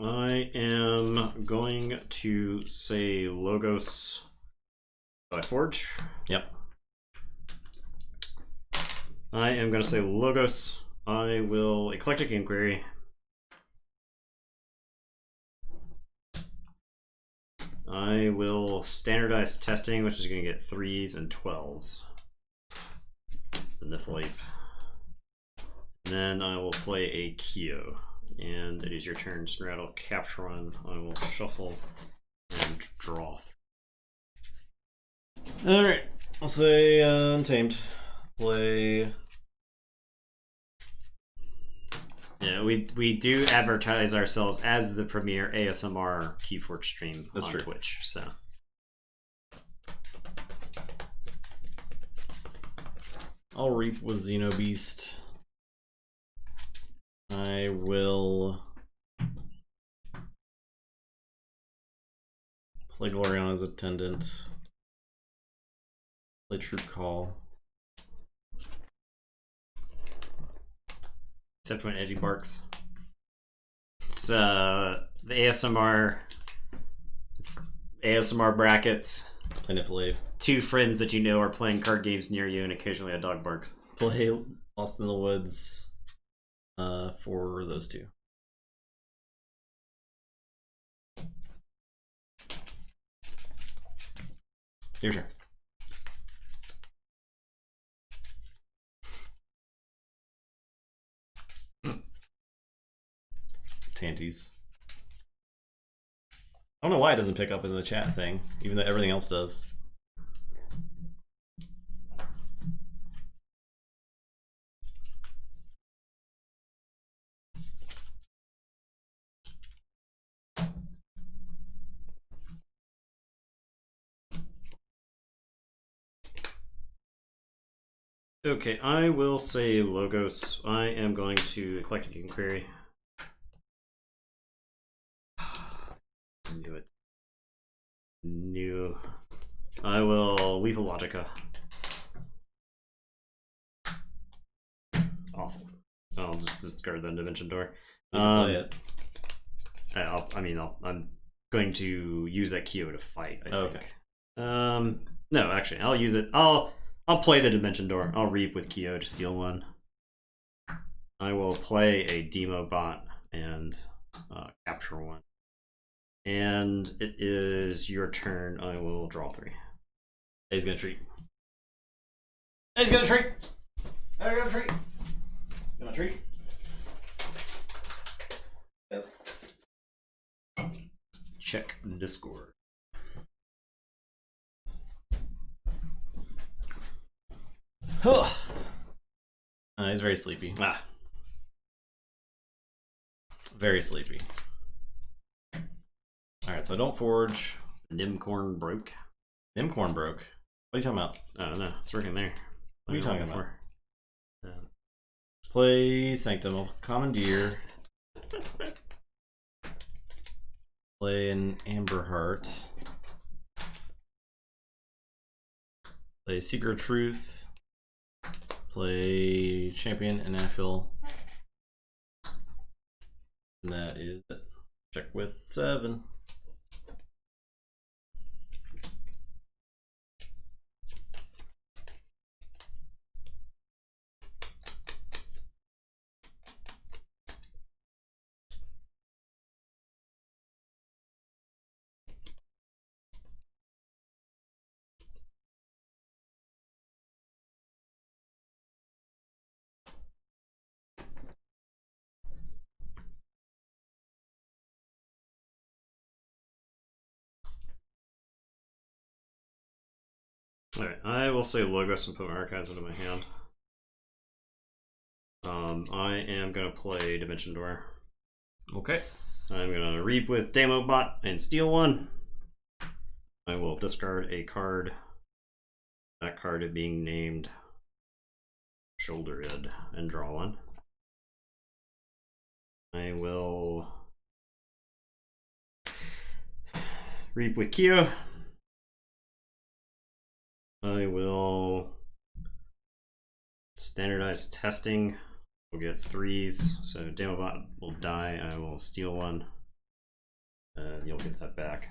I am going to say Logos by Forge. Yep. I am going to say Logos. I will Eclectic Inquiry. I will Standardized Testing, which is going to get 3s and 12s. The Niffleape. Then I will play a Kyo. And it is your turn. Snorret will capture 1. I will shuffle and draw. Alright. I'll say Untamed. Play. Yeah, we do advertise ourselves as the premier ASMR Keyforge stream on Twitch. So I'll Reap with Xenobeast. I will play Gloriana's Attendant. Play Troop Call. Except when Eddie barks. It's the ASMR. It's ASMR brackets. Play Niflave. 2 friends that you know are playing card games near you, and occasionally a dog barks. Play Lost in the Woods for those 2. Your turn. Tanties. I don't know why it doesn't pick up in the chat thing, even though everything else does. Okay, I will say Logos. I am going to Eclectic Inquiry. Knew it. Knew. I will Lethal Logica. Awful. I'll just discard the Dimension Door. Play it. I'm going to use that Kyo to fight, I think. Okay. No, actually, I'll use it. I'll play the Dimension Door. I'll Reap with Kyo to steal 1. I will play a Demo Bot and capture 1. And it is your turn. I will draw 3. He's gonna treat. He's gonna treat. He's gonna treat. Gonna treat. Yes. Check Discord. He's very sleepy. Ah. Very sleepy. Alright, so I don't forge. Nimcorn broke. Nimcorn broke. What are you talking about? I don't know. It's working there. What are you talking about? For? Play Sanctum. I'll commandeer. Play an Amber Heart. Play Seeker of Truth. Play Champion and Anafil. And that is it. Check with 7. Alright, I will say Logos and put my Archives into my hand. I am going to play Dimension Door. Okay. I'm going to Reap with Demo Bot and steal 1. I will discard a card. That card being named Shoulderhead and draw 1. I will Reap with Kyo. I will standardize testing. We'll get 3s, so Demobot will die. I will steal 1. You'll get that back.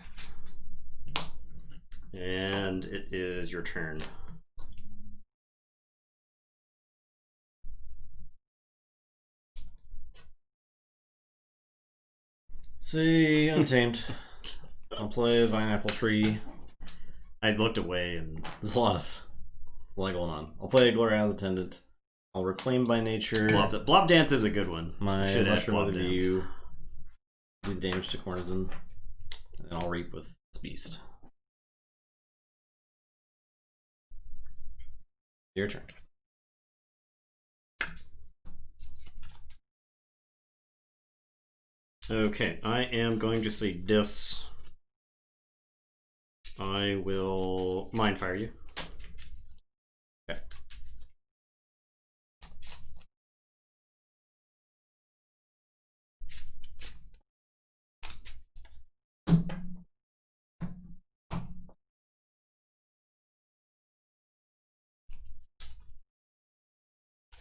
And it is your turn. See, Untamed. I'll play Vine Apple Tree. I looked away and There's a lot going on. I'll play Gloria's Attendant. I'll Reclaim by Nature. Blob Dance is a good one. My Should add Mushroom Blob of the Dance. View. Do damage to Cornizon. And then I'll Reap with this Beast. Your turn. Okay, I am going to say this. I will Mind Fire you. Okay.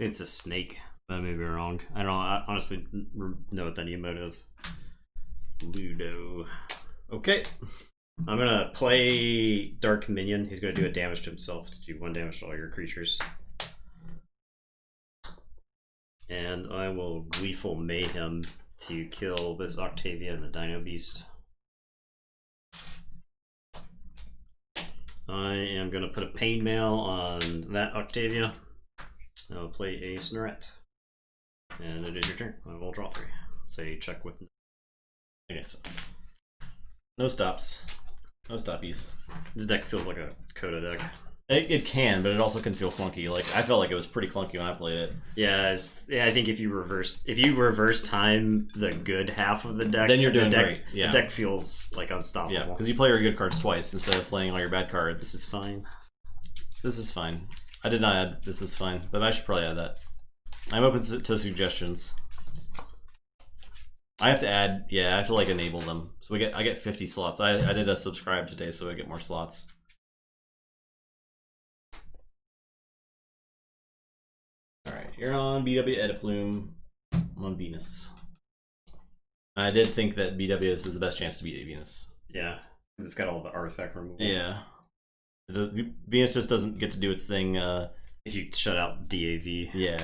It's a snake. I may be wrong. I honestly know what that emote is. Ludo. Okay. I'm gonna play Dark Minion. He's gonna do a damage to himself to do 1 damage to all your creatures. And I will Gleeful Mayhem to kill this Octavia and the Dino Beast. I am gonna put a Pain Mail on that Octavia. I'll play a Snorret. And it is your turn. I will draw 3. Say check with. Okay, so no stops. No stoppies. This deck feels like a Coda deck. It can, but it also can feel clunky. Like I felt like it was pretty clunky when I played it. Yeah, I think if you reverse time the good half of the deck, then you're doing great. Yeah, the deck feels like unstoppable. Yeah, because you play your good cards twice instead of playing all your bad cards. This is fine. This is fine. I did not add this is fine, but I should probably add that. I'm open to suggestions. I have to add, yeah, I have to like enable them. So I get 50 slots. I did a subscribe today, so I get more slots. All right, you're on BW Ediplume. I'm on Venus. I did think that BW is the best chance to beat a Venus. Yeah, because it's got all the artifact removal. Yeah. Venus just doesn't get to do its thing. If you shut out DAV. Yeah.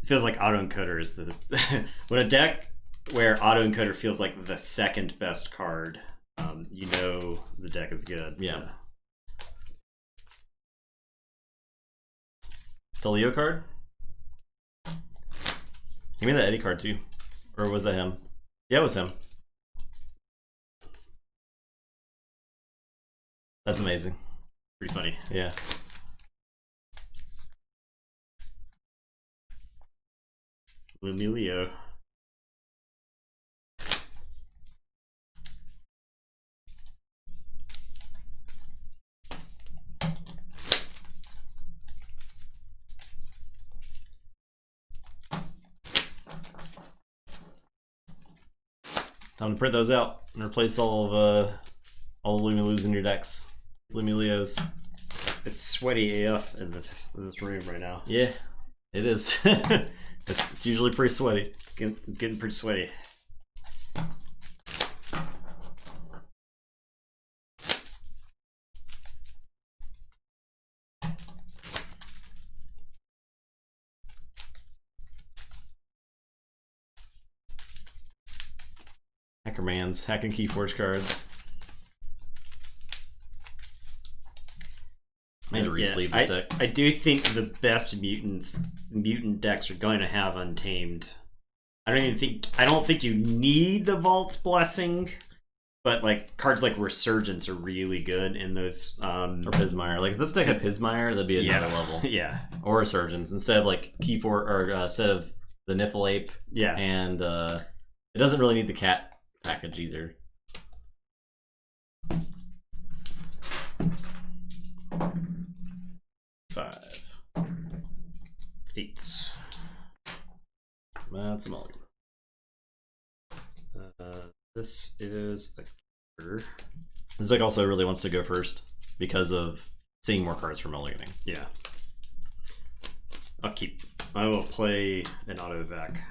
It feels like autoencoder is the when a deck where autoencoder feels like the second best card, you know the deck is good. Yeah. So. It's a Leo card? Give me that Eddie card too. Or was that him? Yeah, it was him. That's amazing. Pretty funny. Yeah. Lumilio. Time to print those out and replace all the Lumilus in your decks. Lumilios. It's sweaty AF in this room right now. Yeah, it is. It's usually pretty sweaty. Getting pretty sweaty. Hackermans, hacking Keyforge cards. I need to re-sleeve this deck. I do think the best mutant decks are going to have Untamed. I don't think you need the Vault's Blessing, but like cards like Resurgence are really good in those. Or Pismire. Like if this deck had Pismire, that'd be another level. Yeah. Or Resurgence instead of like Keyforge or instead of the Niffle Ape. Yeah. And it doesn't really need the cat package either. Five. 8. That's a mulligan. This is a cure. This deck also really wants to go first because of seeing more cards for mulliganing. Yeah. I will play an auto vac,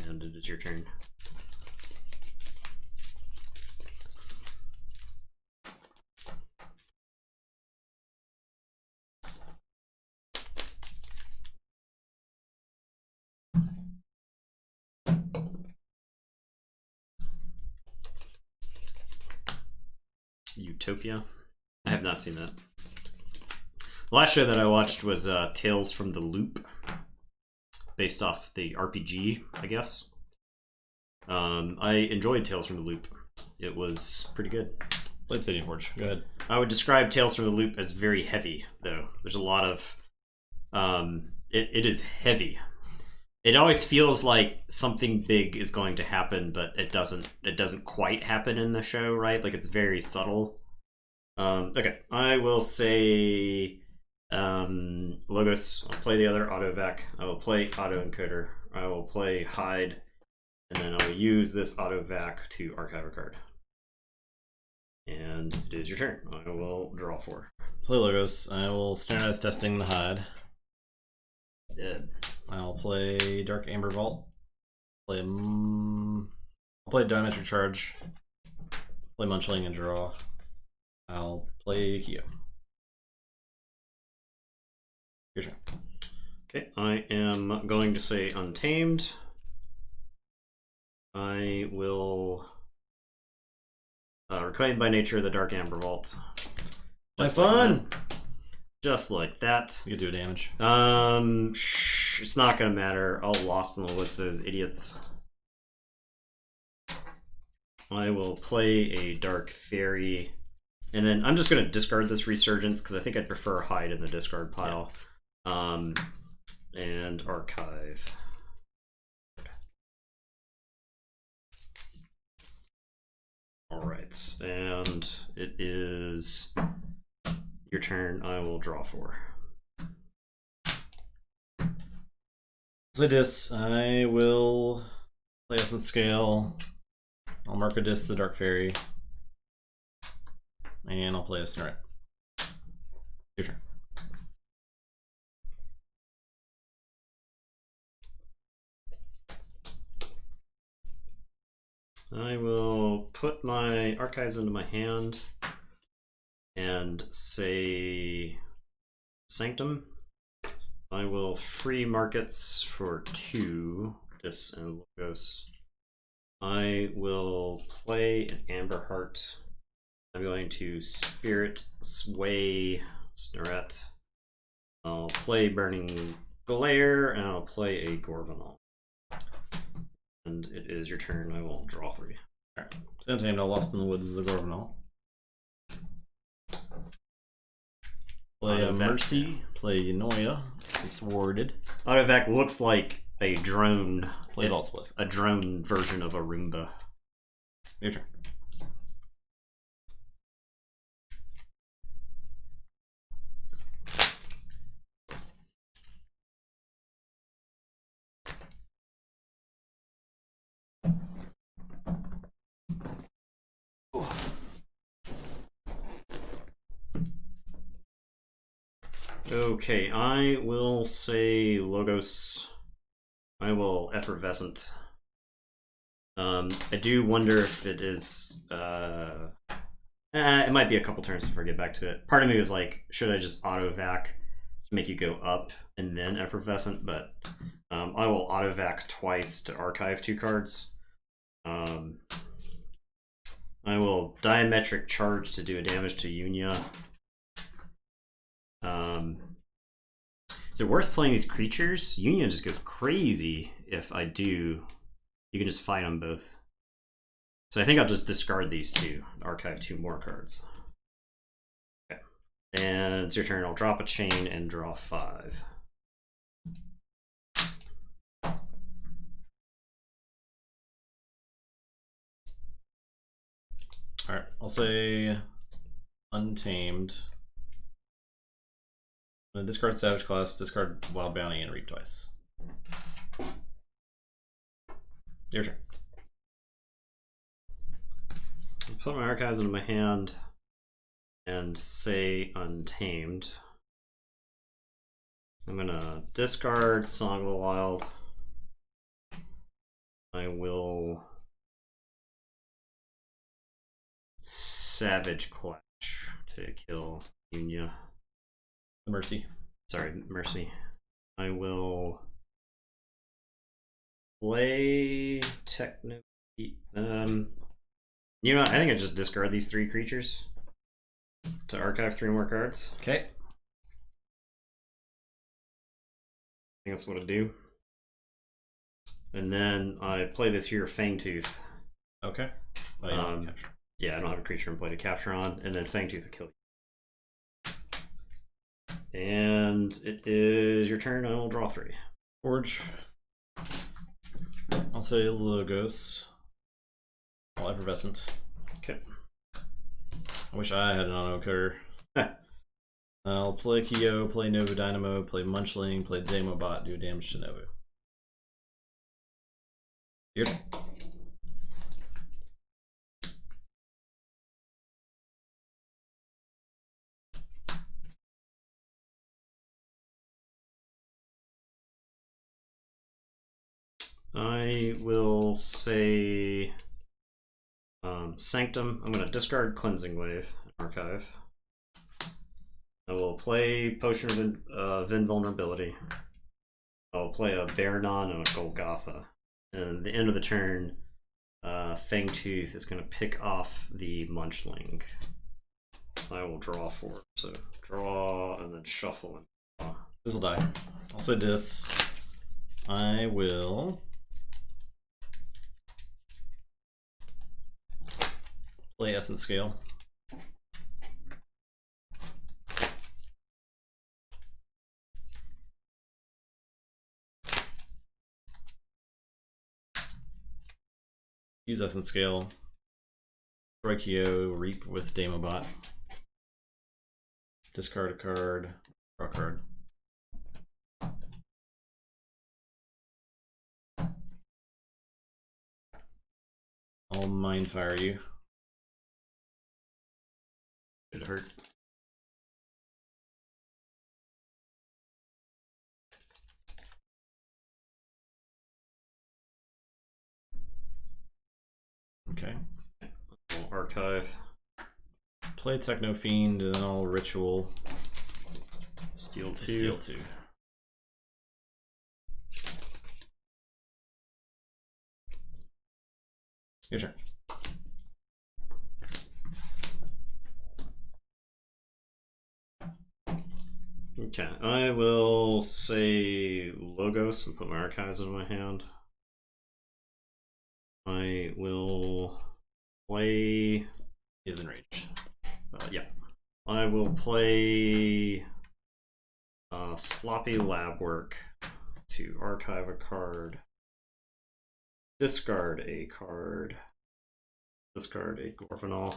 and it is your turn. Utopia. I have not seen that. The last show that I watched was Tales from the Loop, based off the RPG, I guess. I enjoyed Tales from the Loop. It was pretty good. Played Keyforge. Go ahead. I would describe Tales from the Loop as very heavy, though. There's a lot of... it is heavy. It always feels like something big is going to happen, but it doesn't quite happen in the show, right? Like it's very subtle. Okay, I will say Logos. I'll play the other Autovac. I will play Autoencoder. I will play Hide, and then I will use this Autovac to archive a card. And it is your turn. I will draw 4. Play Logos. I will standardize testing the Hide. Dead. I'll play Dark Amber Vault. I'll play Diametric Charge. Play Munchling and draw. I'll play Kyo. Your turn. Okay, I am going to say Untamed. I will Reclaim by Nature the Dark Amber Vault. My fun! Just like that. You can do damage. It's not gonna matter. I'll Lost in the Woods those idiots. I will play a Dark Fairy, and then I'm just gonna discard this Resurgence because I think I'd prefer Hide in the discard pile. Yeah. And Archive. Alright, and it is your turn. I will draw 4. As I dis, I will play Essence Scale. I'll mark a dis the Dark Fairy. And I'll play a Snoret. Your turn. I will put my archives into my hand and say Sanctum. I will free markets for 2, Dis and Logos. I will play an Amber Heart. I'm going to Spirit Sway Snoret. I'll play Burning Glare, and I'll play a Gorgonal. And it is your turn. I will draw 3. Alright. So Untamed, I'll Lost in the Woods the Gorgonal. Play a Mercy. Play Noya. It's warded. Autovac looks like a drone. Play Vault Split. A drone version of a Roomba. Your turn. Okay, I will say Logos. I will Effervescent. I do wonder if it is. It might be a couple turns before I get back to it. Part of me was like, should I just Autovac to make you go up and then Effervescent? But I will Autovac twice to archive 2 cards. I will Diametric Charge to do a damage to Yunya. Is it worth playing these creatures? Union just goes crazy if I do. You can just fight them both. So I think I'll just discard these 2. Archive 2 more cards. Okay. And it's your turn. I'll drop a chain and draw 5. Alright, I'll say Untamed. I'm gonna discard Savage Class, discard Wild Bounty, and reap twice. Your turn. I'll put my archives into my hand and say Untamed. I'm gonna discard Song of the Wild. I will Savage Clash to kill Yunya. Mercy. Sorry, Mercy. I will play Techno. You know what? I think I just discard these 3 creatures to archive 3 more cards. Okay. I think that's what I do. And then I play this here, Fangtooth. Okay. Oh, you don't have capture. Yeah, I don't have a creature in play to capture on, and then Fangtooth will kill you. And it is your turn, and I will draw 3. Forge. I'll say Logos. I'll Effervescent. Okay. I wish I had an auto cutter. I'll play Kyo, play Nova Dynamo, play Munchling, play Demobot, do damage to Nova. Your turn. I will say Sanctum. I'm going to discard Cleansing Wave, archive. I will play Potion of Invulnerability. I will play a Baronon and a Golgotha. And at the end of the turn, Fangtooth is going to pick off the Munchling. I will draw 4. So draw and then shuffle and draw. This will die. I'll say this. I will play Essence Scale. Use Essence Scale. Brachio, Reap with Damobot. Discard a card. Draw a card. I'll Mind Fire you. It hurt. Okay. I'll archive. Play Techno Fiend and then I'll Ritual. Steal 2. Steal 2. Your turn. Okay, I will say Logos and put my archives in my hand. I will play. He is enraged. Yeah. I will play Sloppy Lab Work to archive a card. Discard a card. Discard a Gorvenal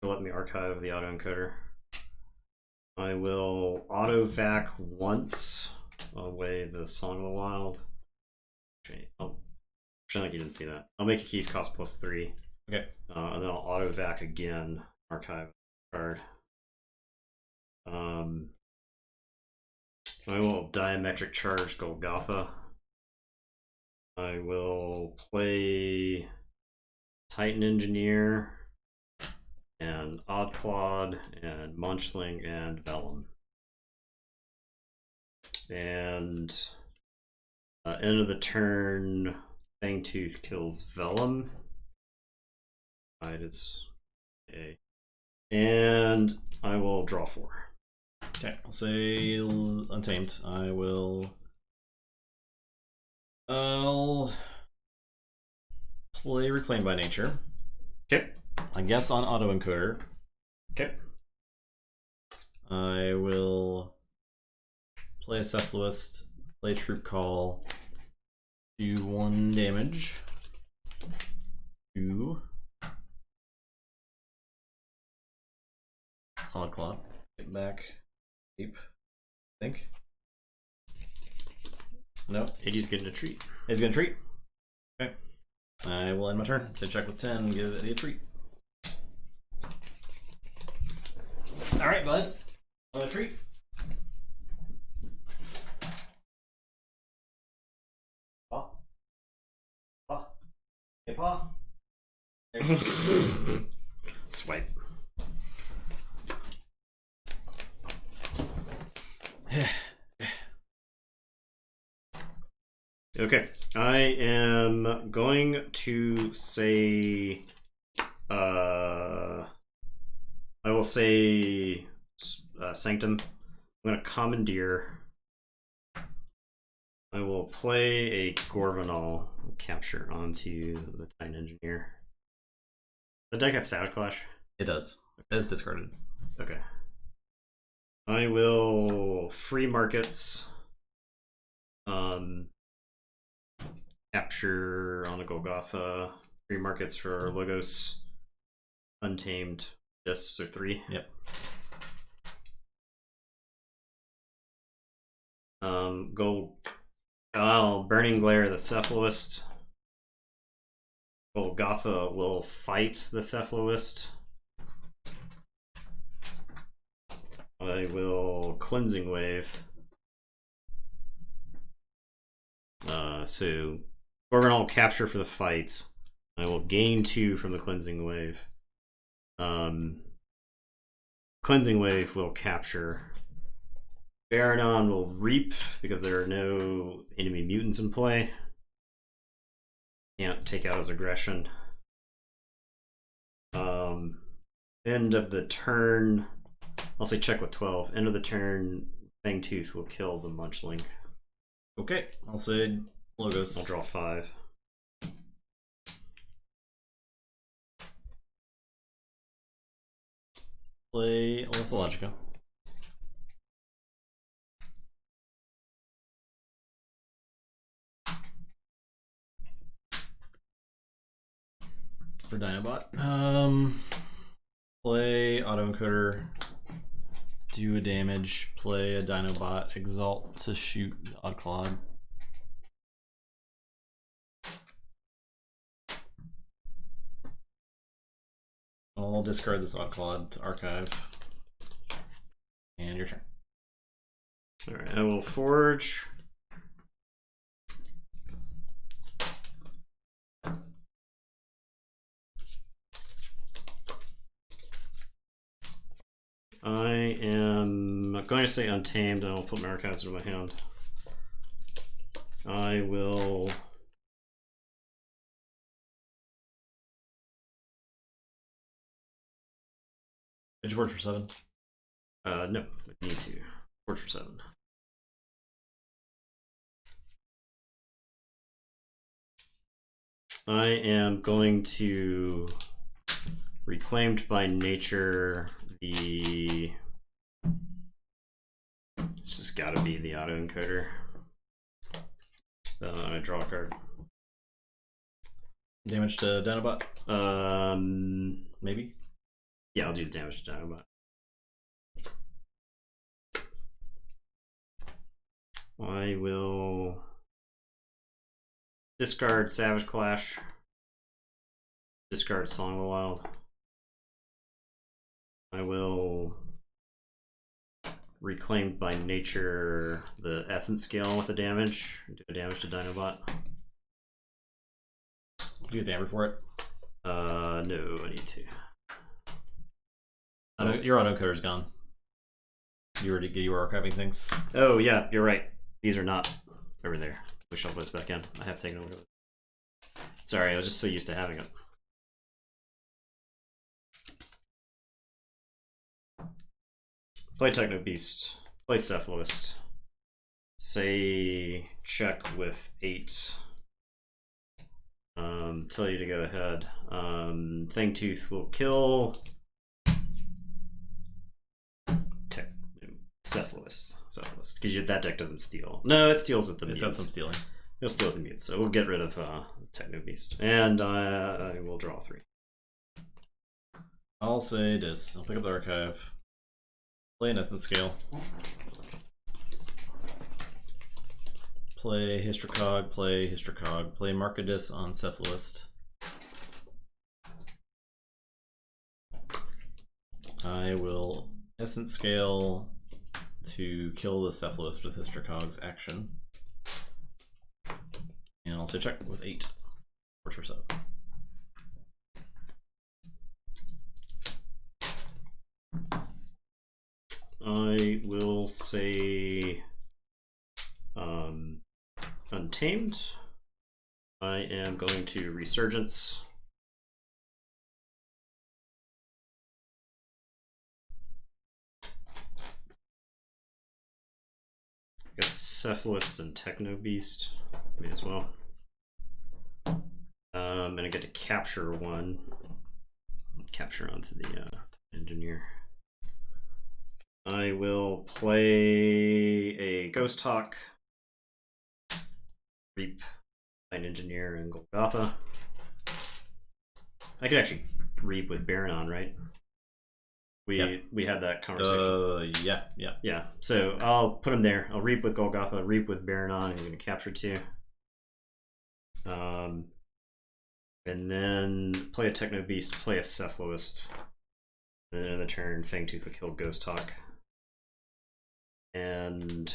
to let me archive the autoencoder. I will auto-vac once away the Song of the Wild. Okay. Oh, pretend like you didn't see that. I'll make a keys cost +3. Okay. And then I'll auto-vac again, archive card. I will Diametric Charge Golgotha. I will play Titan Engineer and Oddclod and Munchling and Vellum. And end of the turn, Fangtooth kills Vellum. It is a. And I will draw 4. Okay, I'll say Untamed. I'll play Reclaim by Nature. Okay. I guess on autoencoder. Okay. I will play a Cephalist, play Troop Call, do 1 damage. 2. Oddclaw. Get back. Keep. Think. Nope. Eddie's getting a treat. He's gonna treat. Okay. I will end my turn. So check with 10, give Eddie a treat. Alright, bud. Want a treat? Paw. Paw. Hey, paw. There you go. Swipe. Okay, I am going to say, I will say Sanctum. I'm going to Commandeer. I will play a Gorvenal capture onto the Titan Engineer. The deck have Savage Clash? It does. It is discarded. Okay. I will free markets. Capture on a Golgotha. Free markets for Logos. Untamed. Discs are 3. Yep. Burning Glare the Cephalist. Golgotha will fight the Cephalist. I will Cleansing Wave. So Gorgon will capture for the fight. I will gain 2 from the cleansing wave. Cleansing wave will capture. Baranon will reap because there are no enemy mutants in play. Can't take out his aggression. End of the turn. I'll say check with 12. End of the turn, Fangtooth will kill the Munchling. Okay, I'll say Logos. I'll draw 5. Play Orthologica. For Dinobot. Play Autoencoder. Do a damage. Play a Dinobot. Exalt to shoot Oddclod. I'll discard this Oddclod to archive. And your turn. Alright, I will forge. I am going to say Untamed, and I'll put my archives in my hand. I will. Did you forge for 7? No, I need to. Forge for 7. I am going to Reclaimed by Nature the. It's just got to be the autoencoder. I draw a card. Damage to Dinobot? Maybe? Yeah, I'll do the damage to Dinobot. I will discard Savage Clash. Discard Song of the Wild. I will Reclaimed by Nature the Essence Scale with the damage. Do the damage to Dinobot. Do you get damage for it? No, I need to. Your autoencoder's gone. You were archiving things. Oh yeah, you're right. These are not over there. Wish I'll put this back in. I have taken over. Sorry, I was just so used to having it. Play Techno Beast. Play Cephalist. Say check with 8. Tell you to go ahead. Fangtooth will kill Cephalist. Because that deck doesn't steal. No, it steals with the mutes. It does some stealing. It'll steal with the mutes, so we'll get rid of Techno Beast. And I will draw 3. I'll say this. I'll pick up the archive. Play an Essence Scale. Play Hystricog, play Hystricog, play Markadis on Cephalist. I will Essence Scale to kill the Cephalist with Hystricog's action. And I'll say check with 8. Forge for 7. I will say Untamed. I am going to Resurgence. I guess Cephalist and Techno Beast. May as well. And I get to capture 1. Capture onto the engineer. I will play a Ghost Hawk, Reap, Find Engineer, and Golgotha. I could actually Reap with Baranon, right? We had that conversation. Yeah. So I'll put him there. I'll Reap with Golgotha, Reap with Baranon, and I'm going to capture 2. And then play a Techno Beast, play a Cephalist. And then in the turn, Fangtooth will kill Ghost Hawk. And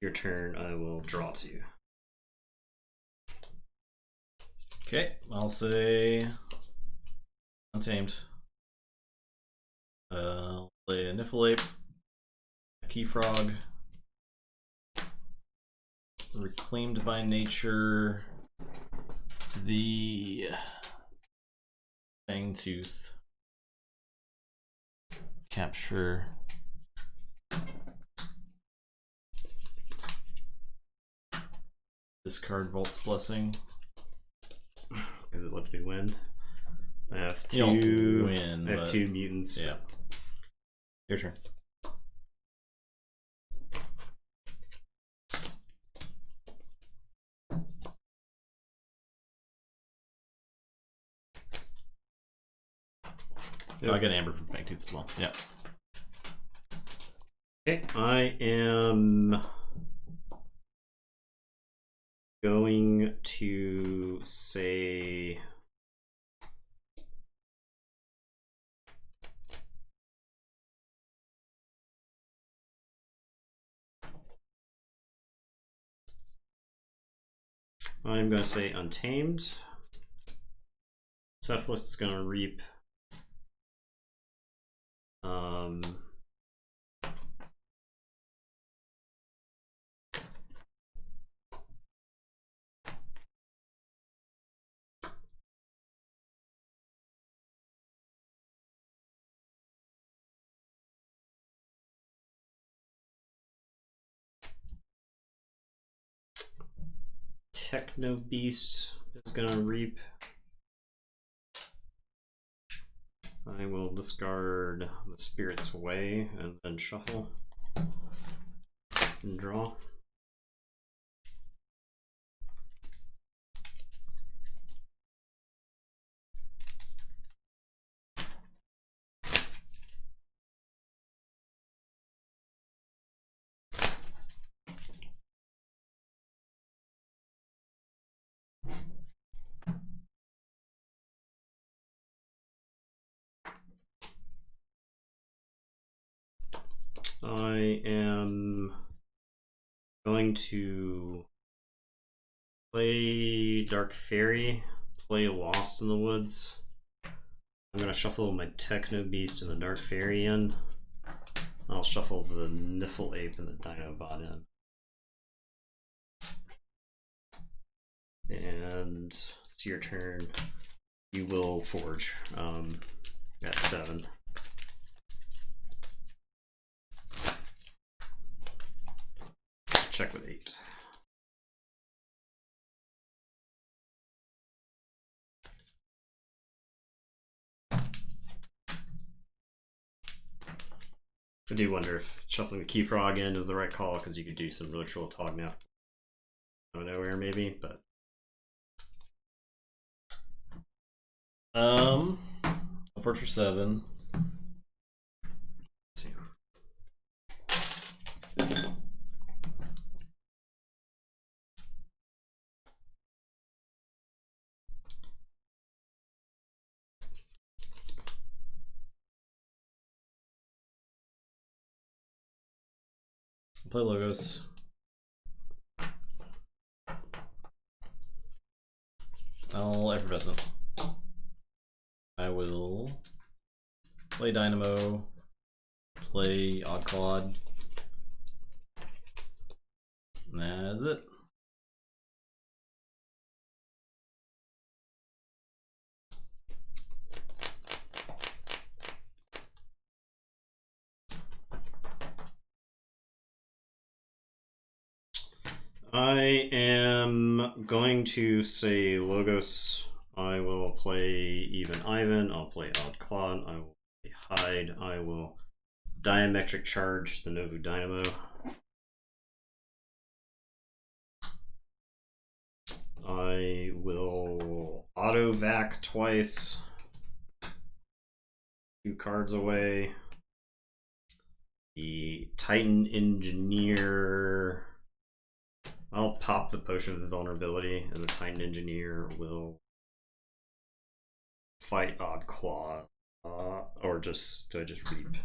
your turn, I will draw 2. Okay, I'll say Untamed. I'll play a Niffleape, a Keyfrog, Reclaimed by Nature, the Fangtooth, Capture, discard Vault's Blessing. Because it lets me win. I have You don't two. win, I have but- 2 mutants. Yeah. Your turn. Yep. Oh, I get Amber from Fangtooth as well. Yeah. Okay, I am going to say I'm going to say Untamed. Cephalus is going to reap. Techno Beast is going to reap. I will discard the Spirit's Way and then shuffle and draw. I am going to play Dark Fairy, play Lost in the Woods. I'm going to shuffle my Techno Beast and the Dark Fairy in. I'll shuffle the Niffleape and the Dinobot in. And it's your turn. You will forge at 7. Check with 8. I do wonder if shuffling the Keyfrog in is the right call, because you could do some ritual Tognath out of nowhere maybe, but Fortress 7. Play Logos. I'll Effervescent. I will play Dynamo, play Oddclad. And that's it. I am going to say Logos. I will play Even Ivan. I'll play Oddclad. I will play Hide. I will Diametric Charge the Novu Dynamo. I will Auto-Vac twice. 2 cards away. The Titan Engineer. I'll pop the Potion of Invulnerability, and the Titan Engineer will fight Oddclaw. Or just, do I just reap?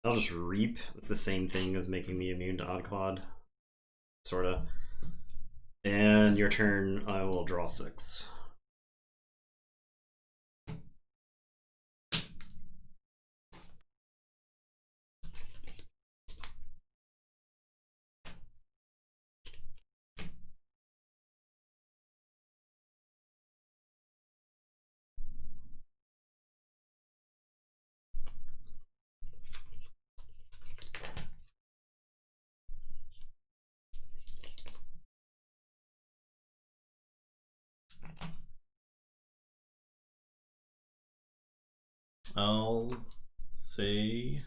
I'll just reap. It's the same thing as making me immune to Oddclad. Sorta. And your turn, I will draw 6. I'll say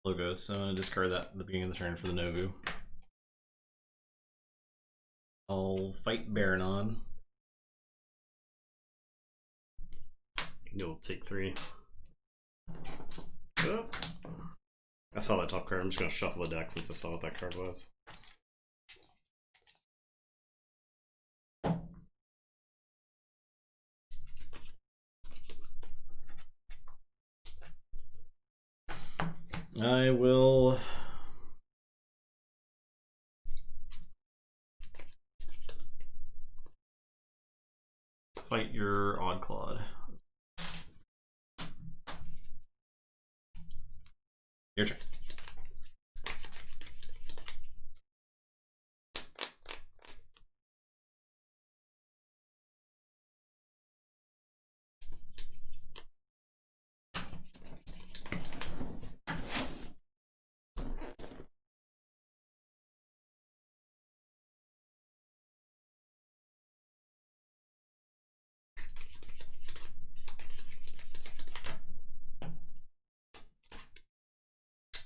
Logos, so I'm going to discard that at the beginning of the turn for the Novu. I'll fight Baranon. You'll take 3. Oh. I saw that top card. I'm just going to shuffle the deck since I saw what that card was. I will fight your Oddclawed. Your turn.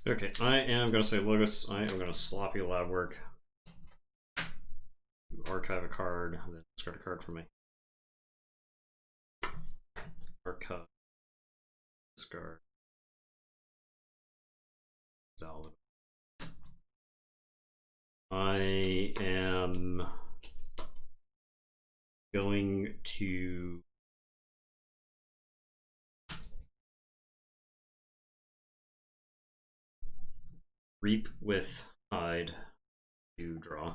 Okay, I am going to say Logos. I am going to sloppy lab work. Archive a card, and then discard a card for me. Archive. Discard. Salad. I am going to Reap with Hide to draw.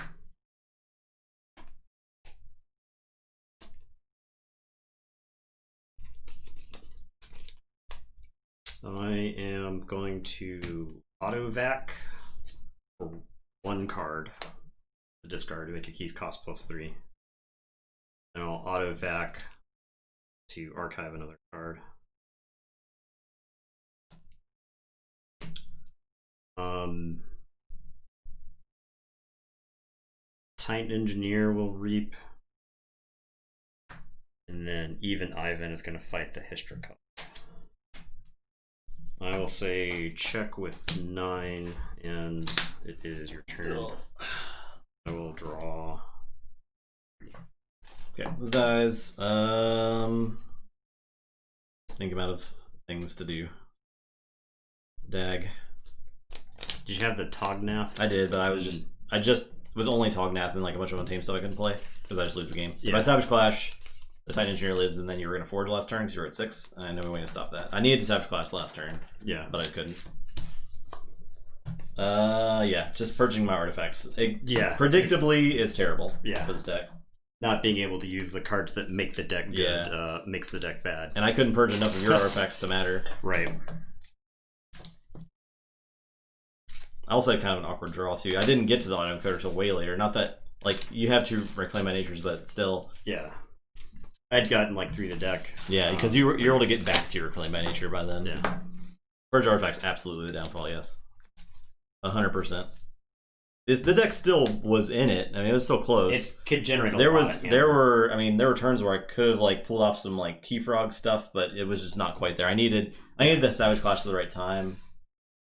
I am going to auto-vac for 1 card to discard to make your keys cost +3. And I'll auto-vac to archive another card. Titan Engineer will reap. And then even Ivan is going to fight the Histra Cup. I will say check with 9, and it is your turn. I will draw. Okay, this dies. Think I'm out of things to do. Dag. Did you have the Tognath? I did, but I just was only Tognath and like a bunch of untamed stuff I couldn't play because I just lose the game. Yeah. If I Savage Clash, the Titan Engineer lives, and then you were gonna forge last turn because you were at 6, and I know a way to stop that. I needed to Savage Clash last turn. Yeah, but I couldn't. Yeah, just purging my artifacts. Yeah, predictably is terrible. Yeah, for this deck. Not being able to use the cards that make the deck good makes the deck bad. And I couldn't purge enough of your artifacts to matter. Right. I also had kind of an awkward draw too. I didn't get to the auto encoder until way later. Not that like you have to reclaim my natures, but still. Yeah. I'd gotten like 3 to deck. Yeah, because you're able to get back to your reclaim by nature by then. Yeah. Purge artifacts absolutely the downfall. Yes. 100%. The deck still was in it. I mean, it was so close. It could generate a there lot was of there were turns where I could have like pulled off some like Keyfrog stuff, but it was just not quite there. I needed the Savage Clash at the right time,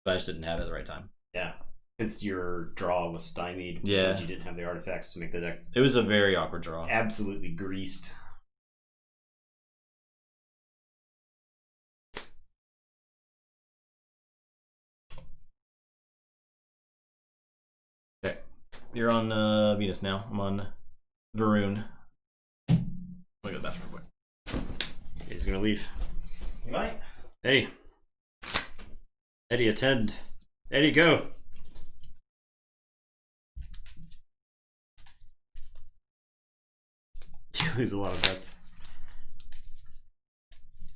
but I just didn't have it at the right time. Yeah, because your draw was stymied because you didn't have the artifacts to make the deck. It was a very awkward draw. Absolutely greased. Okay, you're on Venus now. I'm on Varun. Let me go to the bathroom real quick. He's gonna leave. You might. Eddie. Eddie, attend. Eddie, go. lose a lot of bets.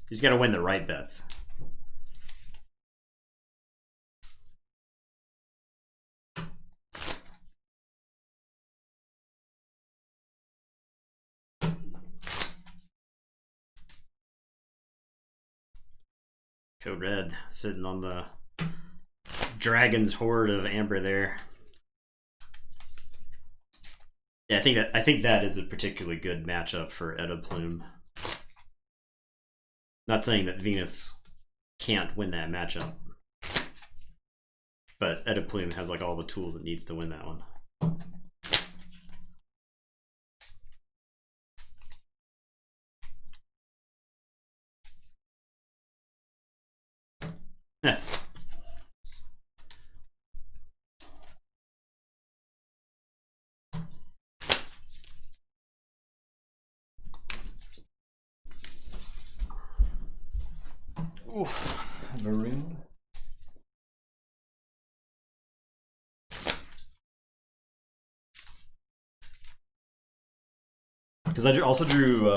He's got to win the right bets. Code Red sitting on the Dragon's Horde of Amber there. Yeah, I think that is a particularly good matchup for Edda Plume. Not saying that Venus can't win that matchup, but Edda Plume has like all the tools it needs to win that one. Maroon. Because I also drew.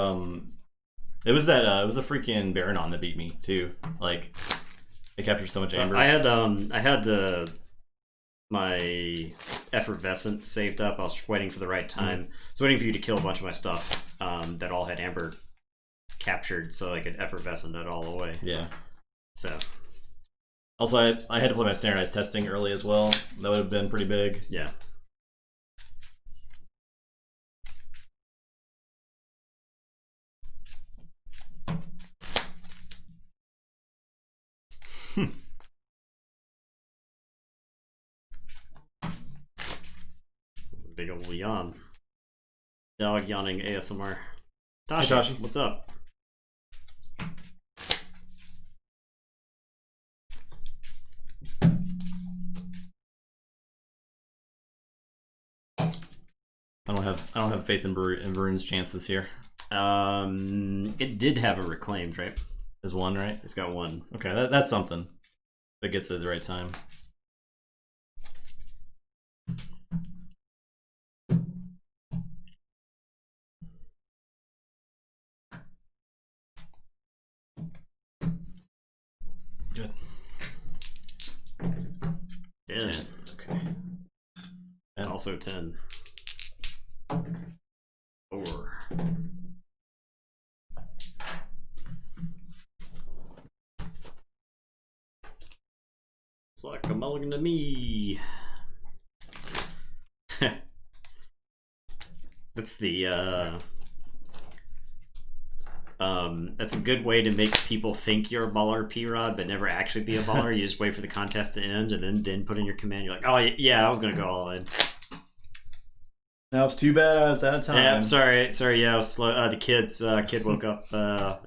It was that. It was a freaking Baronon that beat me too. Like, it captured so much amber. I had my effervescent saved up. I was waiting for the right time. I was waiting for you to kill a bunch of my stuff that all had amber captured, so I could effervescent it all away. Yeah. So. Also, I had to play my standardized testing early as well. That would have been pretty big. Yeah. Big old yawn. Dog yawning ASMR. Tashi, hey, Tashi, what's up? I don't have faith in Varun's chances here. It did have a reclaimed, right? There's one, right? It's got one. Okay, that's something. If it gets it at the right time. Good. 10. Okay. And also 10. 4. It's like a mulligan to me. That's the that's a good way to make people think you're a baller, P-Rod, but never actually be a baller. You just wait for the contest to end and then put in your command. You're like, oh yeah, I was gonna go all in. Now it's too bad I was out of time. Yeah, I'm sorry, yeah, I was slow. The kid woke up.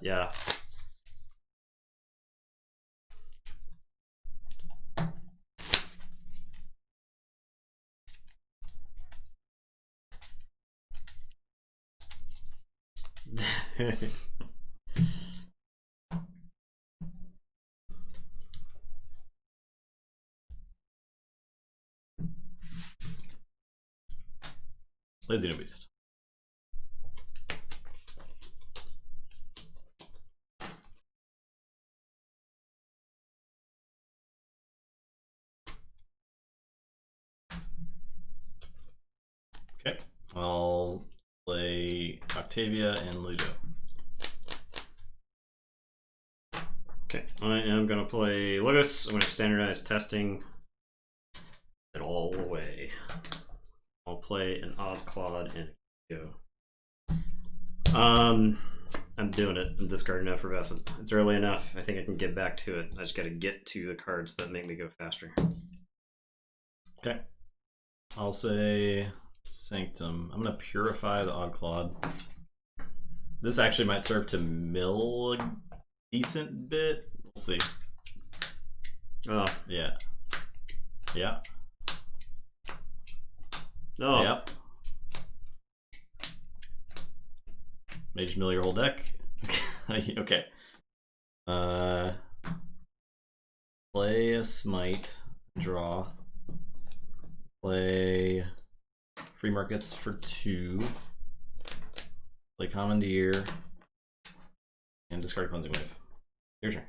Yeah. Lazy No Beast. Okay, I'll play Octavia and Ludo. Okay, I am gonna play Lotus. I'm gonna standardize testing it all the way. I'll play an Odd Claude and a go. I'm doing it. I'm discarding Effervescent. It's early enough. I think I can get back to it. I just gotta get to the cards that make me go faster. Okay. I'll say Sanctum. I'm gonna purify the Odd Claude. This actually might serve to mill a decent bit. We'll see. Oh. Yeah. Yeah. Oh. Yep. Mage mill your whole deck. Okay. Play a smite. Draw. Play free markets for 2. Play Commandeer. And discard Cleansing Wave. Your turn.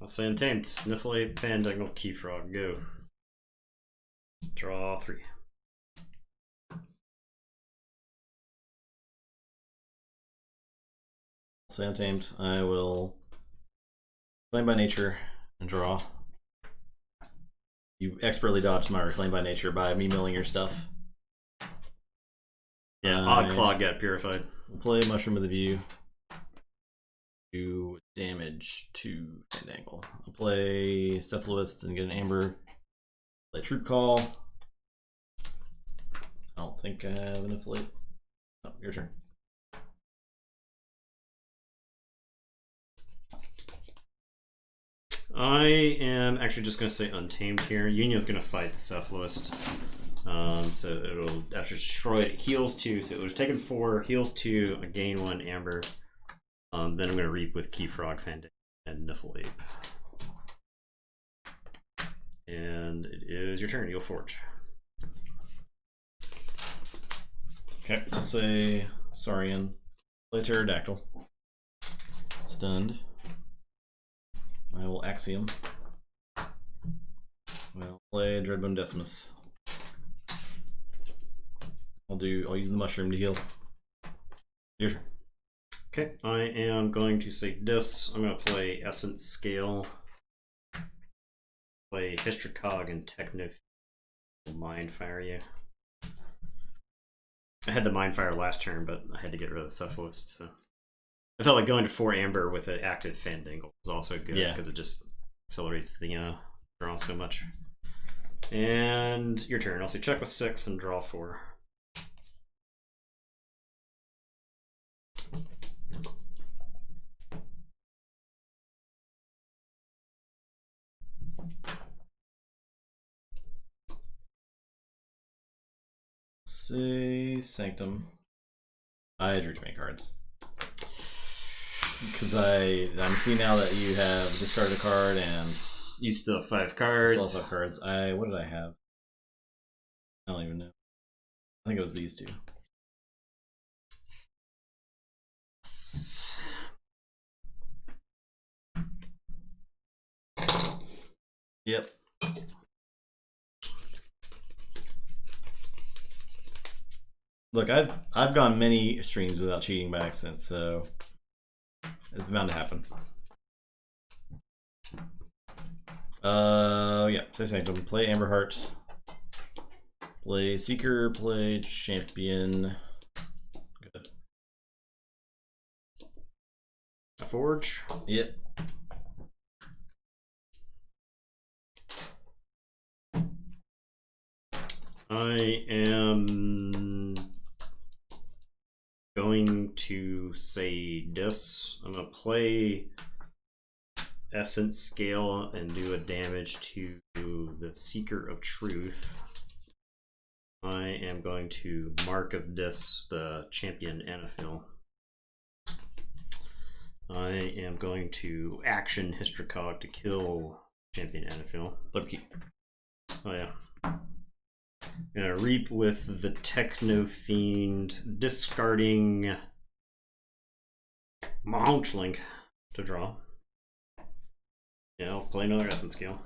I'll say Untamed. Sniffle, Fandangle, Keyfrog. Go. Draw 3. Say Untamed. I will Reclaim by Nature and draw. You expertly dodged my Reclaim by Nature by me milling your stuff. Yeah, Odd Claw got purified. Play Mushroom with a View. Do damage to Fandangle. I'll play Cephalist and get an Amber. Play Troop Call. I don't think I have enough late. Oh, your turn. I am actually just going to say Untamed here. Union's going to fight the Cephalist. So it'll, after destroy it, heals 2. So it would have taken 4, heals 2, I gain 1 Amber. Then I'm going to Reap with Keyfrog, Fandangle, and Niffle Ape. And it is your turn. You'll Forge. Okay, I'll say Saurian. Play Pterodactyl. Stunned. I will Axiom. I'll play Dreadbone Decimus. I'll use the mushroom to heal. Your turn. Okay, I am going to say this. I'm going to play Essence Scale. Play Hystricog and Techno. Mind Fire you. I had the Mind Fire last turn, but I had to get rid of the Cephalist, so. I felt like going to 4 Amber with an active Fandangle was also good because it just accelerates the draw so much. And your turn. I'll say check with 6 and draw 4. Say Sanctum. I drew too many cards. Because I'm seeing now that you have discarded a card and You still have 5 cards. Still have 5 cards. What did I have? I don't even know. I think it was these 2. Yep. Look, I've gone many streams without cheating by accident, so it's bound to happen. Yeah, say Sanctum. Play Amberheart. Play Seeker. Play Champion. Good. A Forge. Yep. I am going to say this. I'm going to play Essence Scale and do a damage to the Seeker of Truth. I am going to Mark of Dis, the Champion Anaphil. I am going to action Hystricog to kill Champion Anaphil. Oh yeah. Gonna Reap with the Techno Fiend, discarding Mahonchlink to draw. Yeah, I'll play another Essence Scale.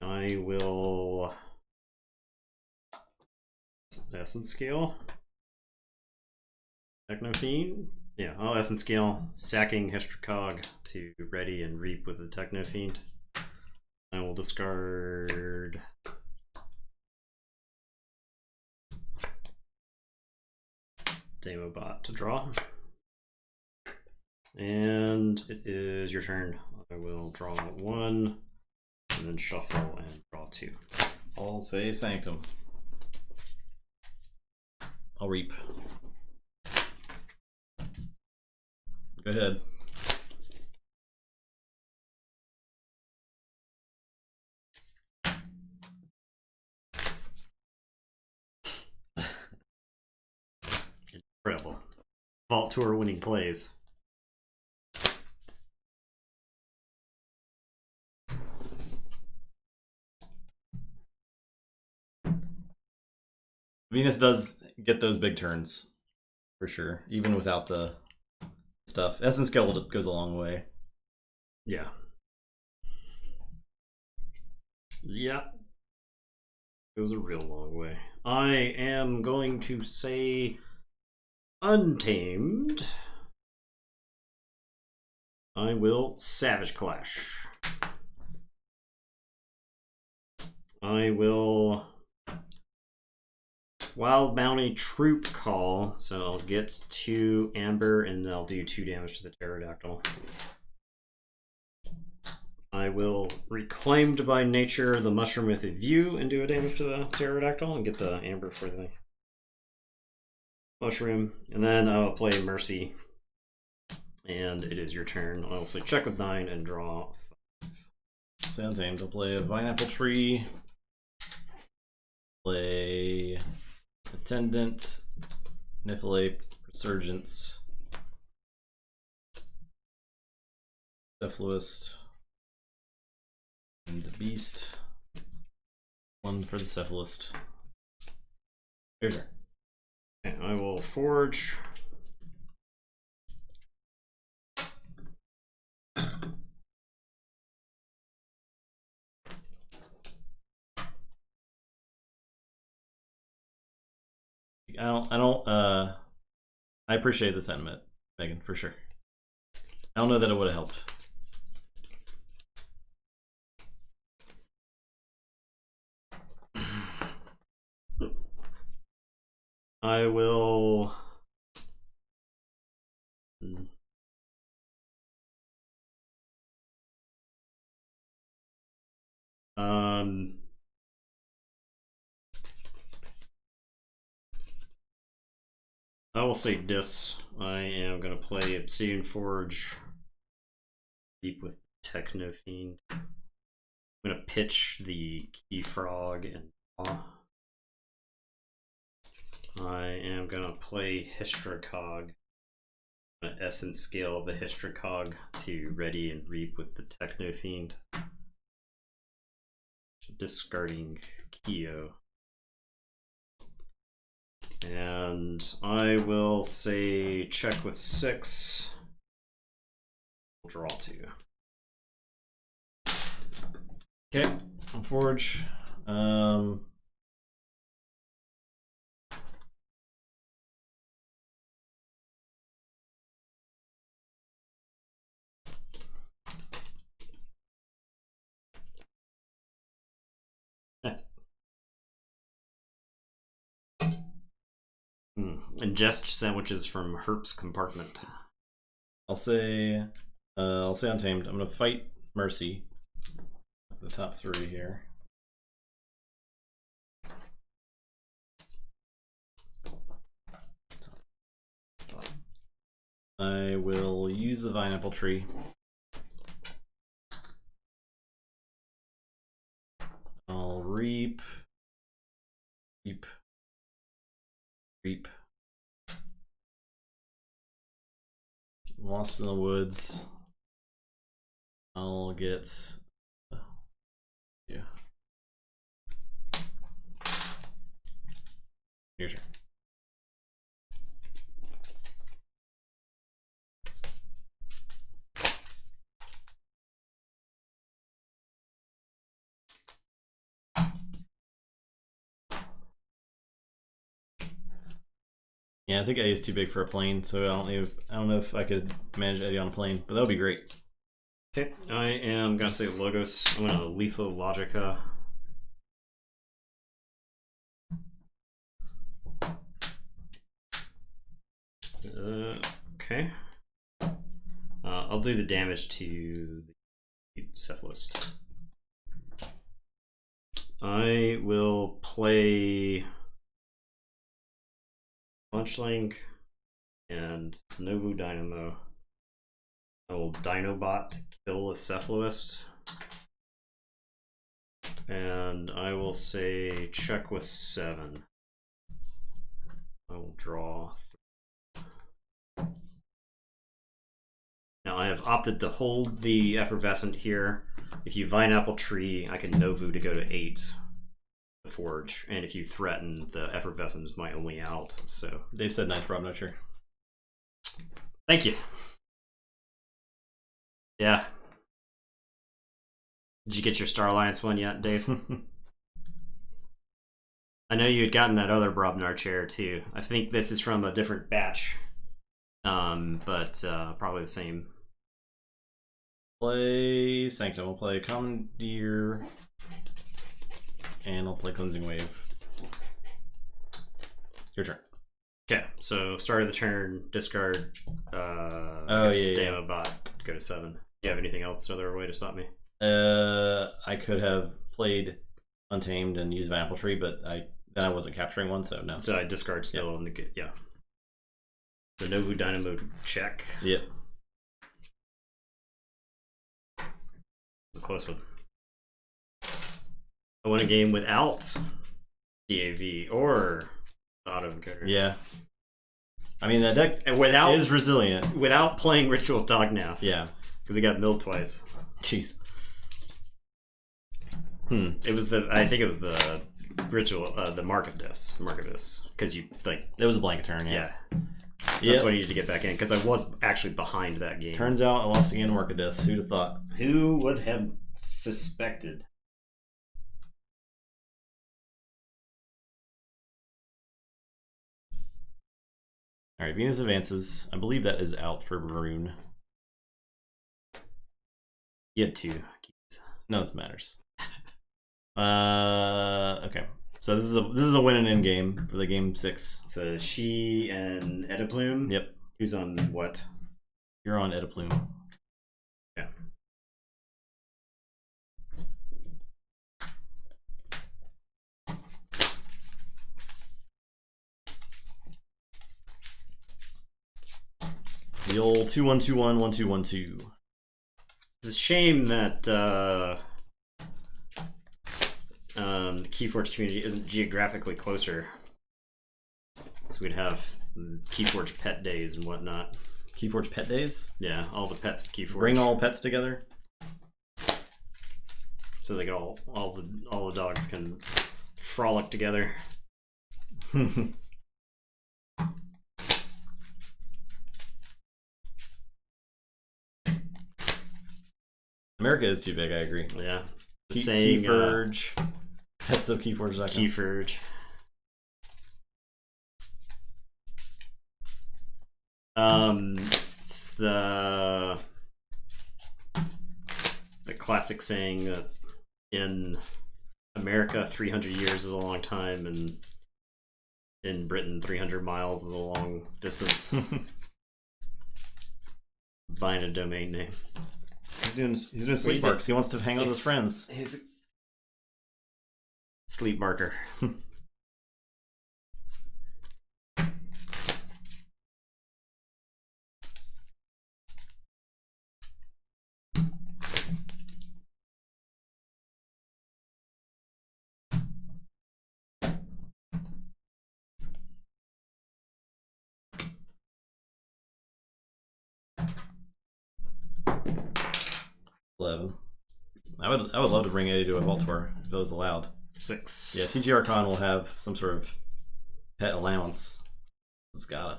I will Essence Scale. Techno Fiend. Yeah, I'll Essence Scale, sacking Hystricog to ready and Reap with the Techno Fiend. I will discard Demobot to draw. And it is your turn. I will draw 1 and then shuffle and draw 2. I'll say Sanctum. I'll Reap. Go ahead. Incredible. Vault Tour winning plays. Venus does get those big turns for sure, even without the stuff. Essence Scale goes a long way. Yeah. Yeah. Goes a real long way. I am going to say Untamed. I will Savage Clash. I will Wild Bounty Troop Call, so I'll get 2 Amber and I'll do 2 damage to the Pterodactyl. I will Reclaimed by Nature the Mushroom with a View and do a damage to the Pterodactyl and get the Amber for the Mushroom. And then I'll play Mercy. And it is your turn. I'll say check with 9 and draw 5. Sounds aimed. I'll play a Vineapple Tree. Play Attendant, Niffle-Ape, Resurgence, Cephaloist, and the Beast. 1 for the Cephaloist. Here's her. Okay, I will Forge. I appreciate the sentiment, Megan, for sure. I don't know that it would have helped. I will I will say this. I am going to play Obsidian Forge deep with Techno Fiend. I'm going to pitch the Key Frog and draw. I am going to play Hystracog. Essence Scale the Hystracog to Ready and Reap with the Techno Fiend. Discarding Keo. And I will say check with 6. Draw 2. Okay, I'm Forge. Ingest sandwiches from Herp's compartment. I'll say Untamed. I'm gonna fight Mercy. The top 3 here. I will use the Vineapple Tree. I'll Reap. Lost in the Woods. I'll get yeah. Your turn. Yeah, I think Eddie's too big for a plane, so I don't know if I could manage Eddie on a plane, but that would be great. Okay, I am gonna say Logos. I'm gonna Lethal Logica. Okay. I'll do the damage to the Cephaloist. I will play Punchling and Novu Dynamo. I will Dinobot to kill the Cephaloist. And I will say check with 7. I will draw 3. Now I have opted to hold the Effervescent here. If you Vineapple Tree, I can Novu to go to 8. Forge, and if you threaten, the effervescence might only out. So Dave said nice problem nurture. Thank you. Yeah. Did you get your Star Alliance one yet, Dave? I know you had gotten that other Brobnar chair too. I think this is from a different batch, but probably the same. Play Sanctum. We'll play Commandeer, and I'll play Cleansing Wave. Your turn. Okay, so start of the turn, discard. Damo bot. Go to 7. Do you have anything else? Other way to stop me? I could have played Untamed and used my Apple Tree, but then I wasn't capturing one, so no. So I discard still on the yeah. The Novu Dynamo check. Yep. It's a close one. I won a game without DAV or auto encoder. Yeah. I mean, that deck without is resilient. Without playing Ritual Dognath. Yeah. Because it got milled twice. Jeez. It was I think it was the Ritual, the Markivus. Because you, like... It was a blank turn, yeah. That's what I needed to get back in, because I was actually behind that game. Turns out I lost again to Markivus. Who'd have thought? Who would have suspected? Alright, Venus advances. I believe that is out for Maroon. You had 2 keys. No, this matters. Okay. So this is a win and end game for the game 6. So she and Ediplume. Yep. Who's on what? You're on Ediplume. Yeah. The old 2-1-2-1, 1-2-1-2. It's a shame that the Keyforge community isn't geographically closer. So we'd have Keyforge pet days and whatnot. Keyforge pet days? Yeah, all the pets of Keyforge. Bring all pets together? So they all the dogs can frolic together. America is too big, I agree. Yeah. Keyforge. Pets of Keyforge.com. Keyforge. It's the classic saying that in America 300 years is a long time, and in Britain 300 miles is a long distance. Buying a domain name. He's doing sleep marks. He wants to hang out with his friends. His sleep marker. 11. I would love to bring Eddie to a Vault Tour if it was allowed. 6. Yeah, TGR Con will have some sort of pet allowance. It's gotta.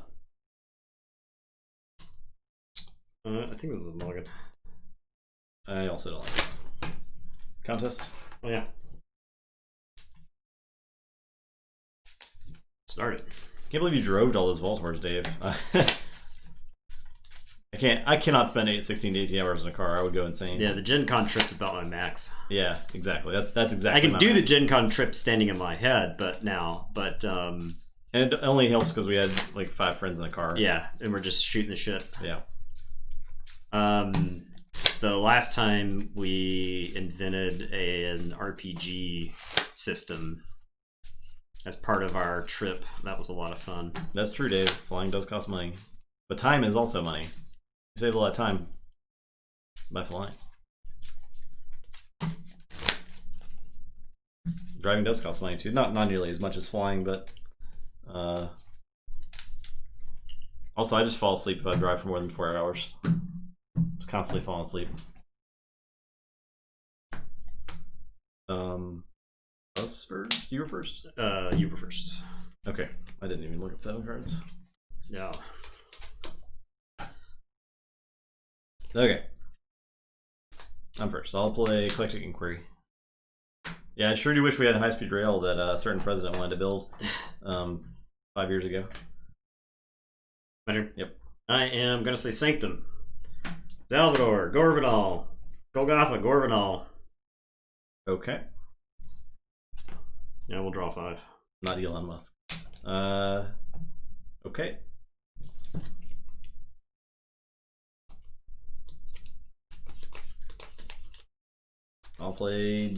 I think this is a mulligan. I also don't like this. Contest? Oh yeah. Started. Can't believe you drove to all those Vault Tours, Dave. I cannot spend 16 to 18 hours in a car. I would go insane. Yeah, the Gen Con trip's about my max. Yeah, exactly. That's exactly. I can do max. the Gen Con trip standing in my head, and it only helps because we had like 5 friends in the car. Yeah, and we're just shooting the shit. Yeah. The last time we invented an RPG system as part of our trip, that was a lot of fun. That's true, Dave. Flying does cost money, but time is also money. You save a lot of time by flying. Driving does cost money too. Not nearly as much as flying, but also I just fall asleep if I drive for more than 4 hours. Just constantly falling asleep. That was was first? You were first? You were first. Okay. I didn't even look at 7 cards. No. Okay. I'm first. I'll play Eclectic Inquiry. Yeah, I sure do wish we had a high-speed rail that a certain president wanted to build 5 years ago. My turn? Yep. I am going to say Sanctum. Salvador, Gorvidal, Golgotha, Gorvidal. Okay. Yeah, we'll draw 5. Not Elon Musk. Okay. I'll play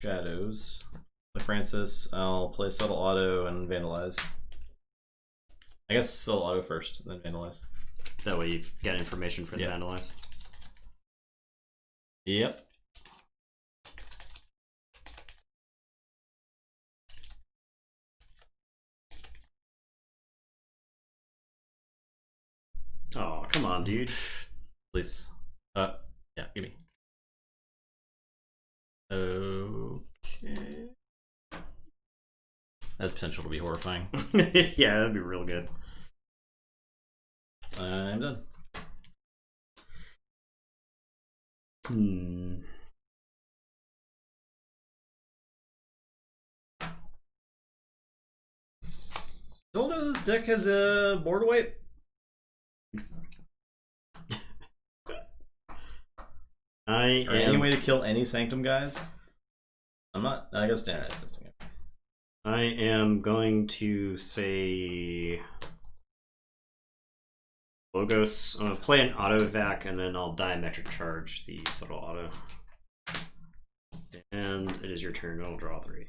Shadows. Play Francis. I'll play Subtle Auto and Vandalize. I guess Subtle Auto first, then Vandalize. That way you get information for the Yeah. Vandalize. Yep. Oh, come on, dude. Please. Yeah, give me. Okay. That's potential to be horrifying. Yeah, that'd be real good. I'm done. Don't know this deck has a board wipe. Any way to kill any Sanctum guys? I'm not. I guess standardized testing it. I am going to say Logos. I'm going to play an auto vac and then I'll diametric charge the subtle auto. And it is your turn. I'll draw 3.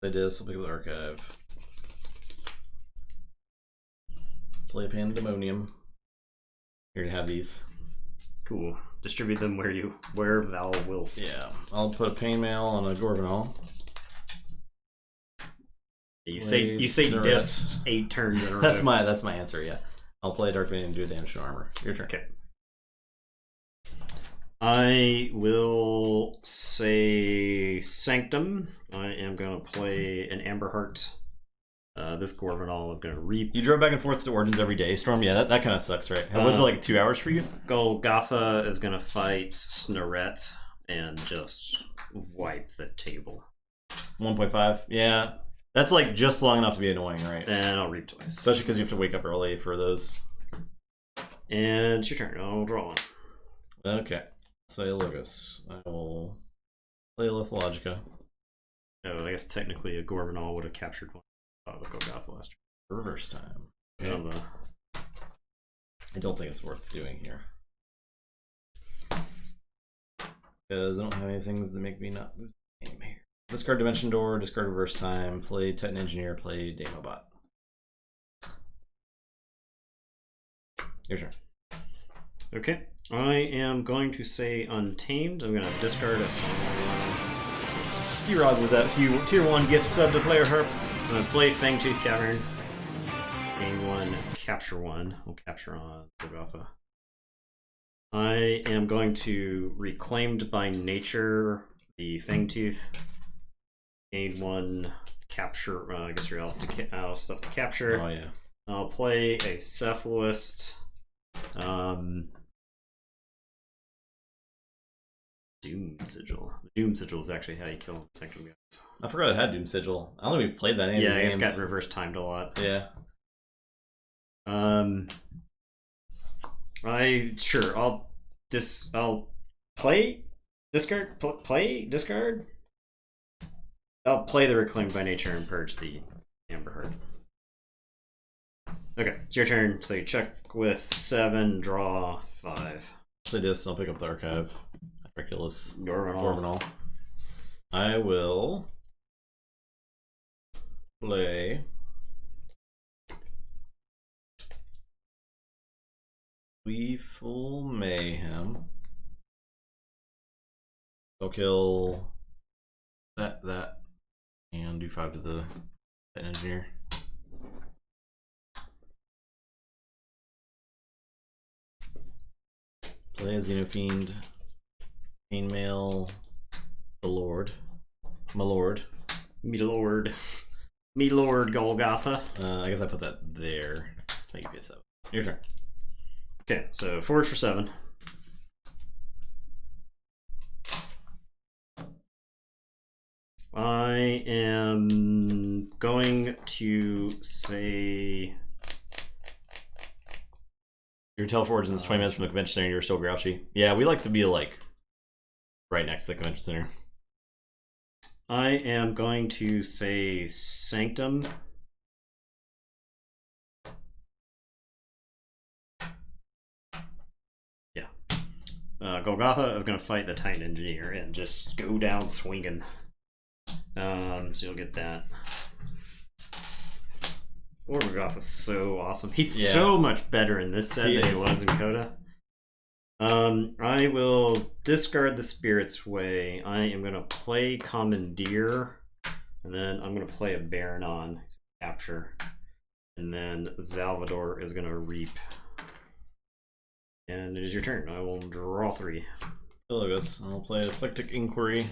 I did something with Archive. Play Pandemonium. Here to have these. Cool. Distribute them where thou willst. Yeah. I'll put a Pain Mail on a Gorgonal. You say dis 8 turns in a row. That's my answer, yeah. I'll play Dark Vein and do damage to armor. Your turn. Okay. I will say Sanctum. I am going to play an Amberheart. This Gorgonal is going to reap. You drove back and forth to Origins every day, Storm? Yeah, that kind of sucks, right? Was it like 2 hours for you? Golgotha is going to fight Snoret and just wipe the table. 1.5? Yeah. That's like just long enough to be annoying, right? And I'll reap twice. Especially because you have to wake up early for those. And it's your turn. I'll draw 1. Okay. Say Logos. I will play Lithologica. Oh, I guess technically a Gorgonal would have captured one. With Golgotha last turn. Reverse time. Okay. I don't think it's worth doing here. Because I don't have any things that make me not lose the game here. Discard Dimension Door, discard Reverse Time, play Titan Engineer, play Demobot. Your turn. Okay. I am going to say Untamed. I'm going to discard a song. You with that tier 1 gift sub to Player Herp. I'm going to play Fangtooth Cavern. Gain 1, capture 1. We'll capture on Golgotha. I am going to Reclaimed by Nature the Fangtooth. Gain 1, capture. I guess you're out of stuff to capture. Oh, yeah. I'll play a Cephalist. Doom Sigil. Doom Sigil is actually how you kill Sanctum guys. I forgot it had Doom Sigil. I don't think we've played that in any Yeah, games. it's got reverse timed a lot. Yeah. I'll play discard. Play discard. I'll play the Reclaimed by Nature and purge the Amberheart. Okay, it's your turn. So you check with 7, draw 5. Say this. I'll pick up the Archive. Ridiculous. Gorgonal. I will play Gleeful Mayhem. I'll kill that, and do 5 to the Engineer. Play a Xenofiend. Chainmail, the Lord, my lord. Me lord. Me lord Golgotha. I guess I put that there to make it be a 7. Your turn. Okay, so forge for 7. I am going to say... You're teleporting in this 20 minutes from the convention center and you're still grouchy. Yeah, we like to be like right next to the convention center. I am going to say Sanctum. Yeah. Golgotha is going to fight the Titan Engineer and just go down swinging. So you'll get that. Lord Golgotha's so awesome. He's so much better in this set than he was in Coda. I will discard the Spirit's Way. I am going to play Commandeer, and then I'm going to play a Baron on Capture, and then Salvador is going to Reap. And it is your turn. I will draw 3. Logos. I'll play Eclectic Inquiry.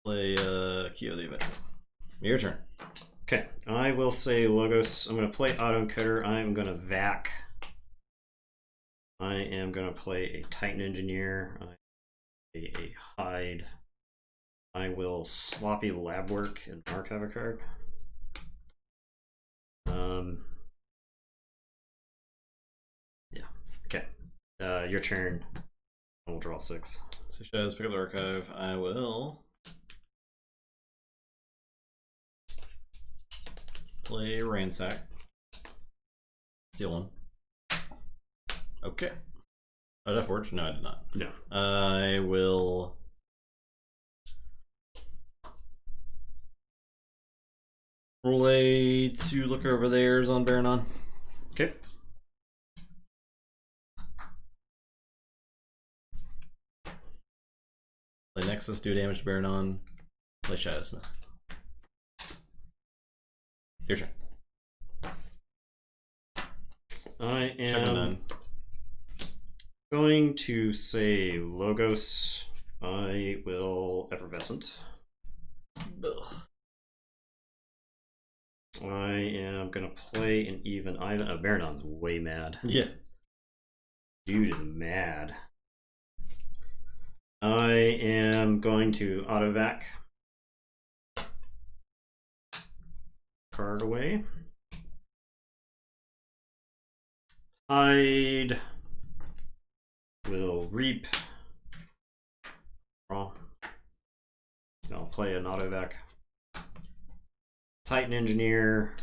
Play Kyo the Avenger. Your turn. Okay, I will say Logos. I'm going to play Autoencoder. I am going to Vac. I am going to play a Titan Engineer. A Hide. I will Sloppy Lab Work and archive a card. Yeah. Okay. Your turn. I will draw 6. So Shadows, pick up the archive. I will play Ransack. Steal 1. Okay. Oh, did I forge? No, I did not. No. I will roll a 2 look over theirs on Baranon. Okay. Play Nexus, do damage to Baranon. Play Shadowsmith. Your turn. I am going to say Logos. I will Effervescent. Ugh. I am going to play an even Ivan. Oh, Baranon's way mad. Yeah. Dude is mad. I am going to Autovac. Card away. Hide. Will Reap. Draw. I'll play an Autovac. Titan Engineer.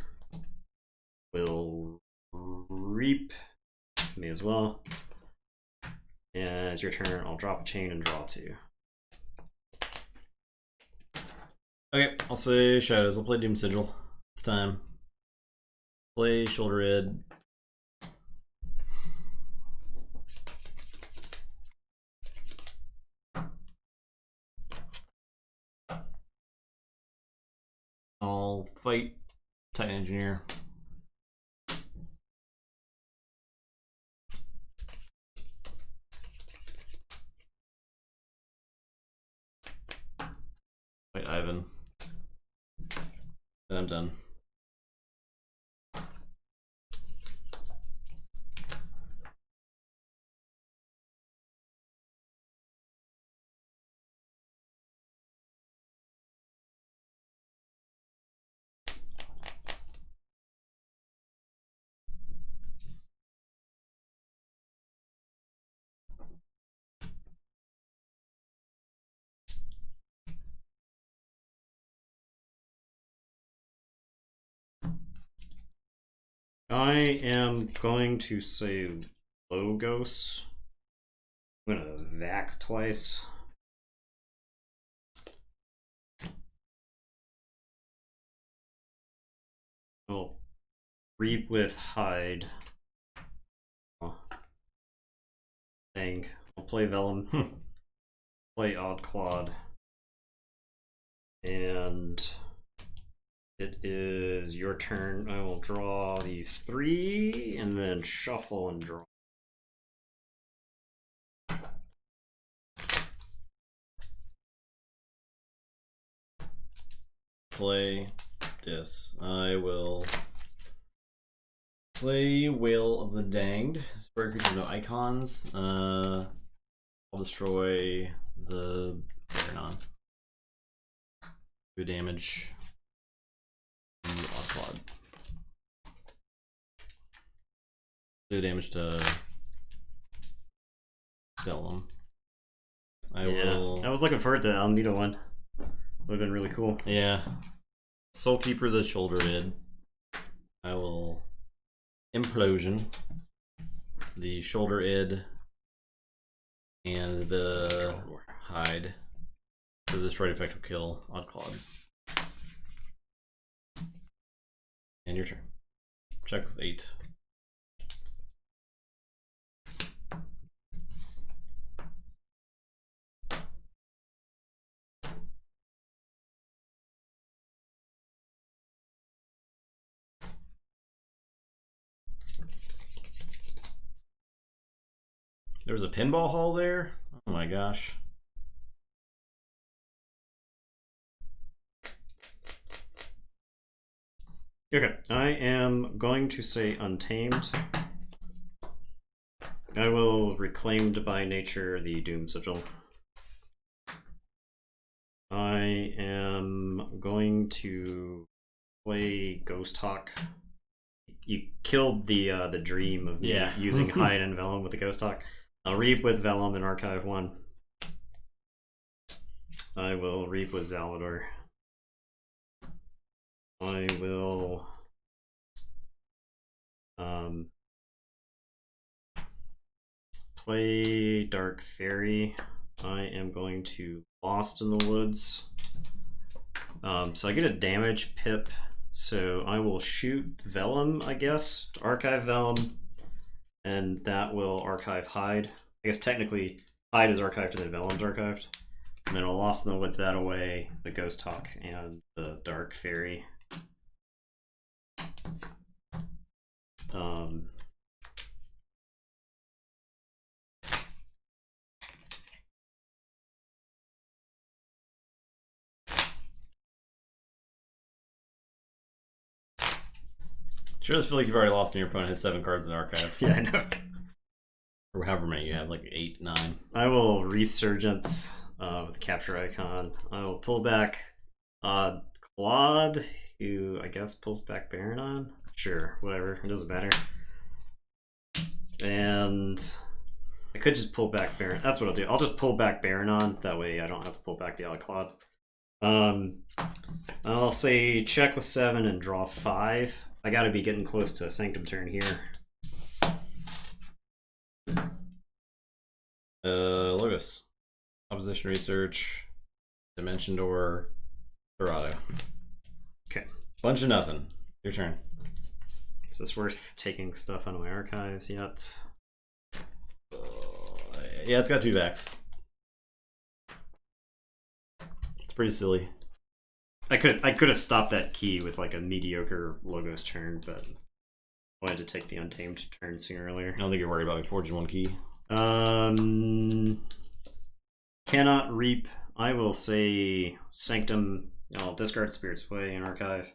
Will Reap. Me as well. And it's your turn. I'll drop a chain and draw 2. Okay, I'll say Shadows. I'll play Doom Sigil. It's time. Play Shoulder Red. I'll fight Titan Engineer. Fight Ivan. And I'm done. I am going to say Logos. I'm going to Vac twice. I'll Reap with Hide. Oh. Dang. I'll play Vellum. Play Oddclad. And it is your turn. I will draw these 3 and then shuffle and draw. play this. I will play Whale of the Danged. Square creature, no icons. I'll destroy the Baronon. Do damage. Oddclod. Do damage to Vellum. I will. I was looking forward to the Almeida one. Would have been really cool. Yeah. Soulkeeper the Shoulder Id. I will Implosion the Shoulder Id and the Hide. The destroyed effect will kill Oddclod. And your turn. Check with 8. There was a pinball hall there? Oh my gosh. Okay, I am going to say Untamed. I will Reclaimed by Nature the Doom Sigil. I am going to play Ghost Hawk. You killed the dream of me using Hide and Vellum with the Ghost Hawk. I'll Reap with Vellum in Archive 1. I will Reap with Zalvador. I will play Dark Fairy. I am going to Lost in the Woods. So I get a damage pip. So I will shoot Vellum, I guess, to archive Vellum, and that will archive Hide. I guess technically Hide is archived and then Vellum's archived. And then I'll Lost in the Woods that away, the Ghost Hawk and the Dark Fairy. Sure does feel like you've already lost and your opponent has 7 cards in the archive. Yeah, I know. Or however many you have, like 8, 9. I will Resurgence with the capture icon. I will pull back Claude, who I guess pulls back Baronon. Sure, whatever, it doesn't matter. And I could just pull back Baron. That's what I'll do. I'll just pull back Baronon. That way I don't have to pull back the other Claude. I'll say check with 7 and draw 5. I gotta be getting close to a Sanctum turn here. Logos. Opposition Research. Dimension Door. Dorado. Okay. Bunch of nothing. Your turn. Is this worth taking stuff out of my archives yet? Yeah, it's got 2 backs. It's pretty silly. I could have stopped that key with like a mediocre Logos turn, but I wanted to take the Untamed turn sooner or later. I don't think you're worried about forging 1 key. Cannot Reap. I will say Sanctum. I'll discard Spirit's Way and archive.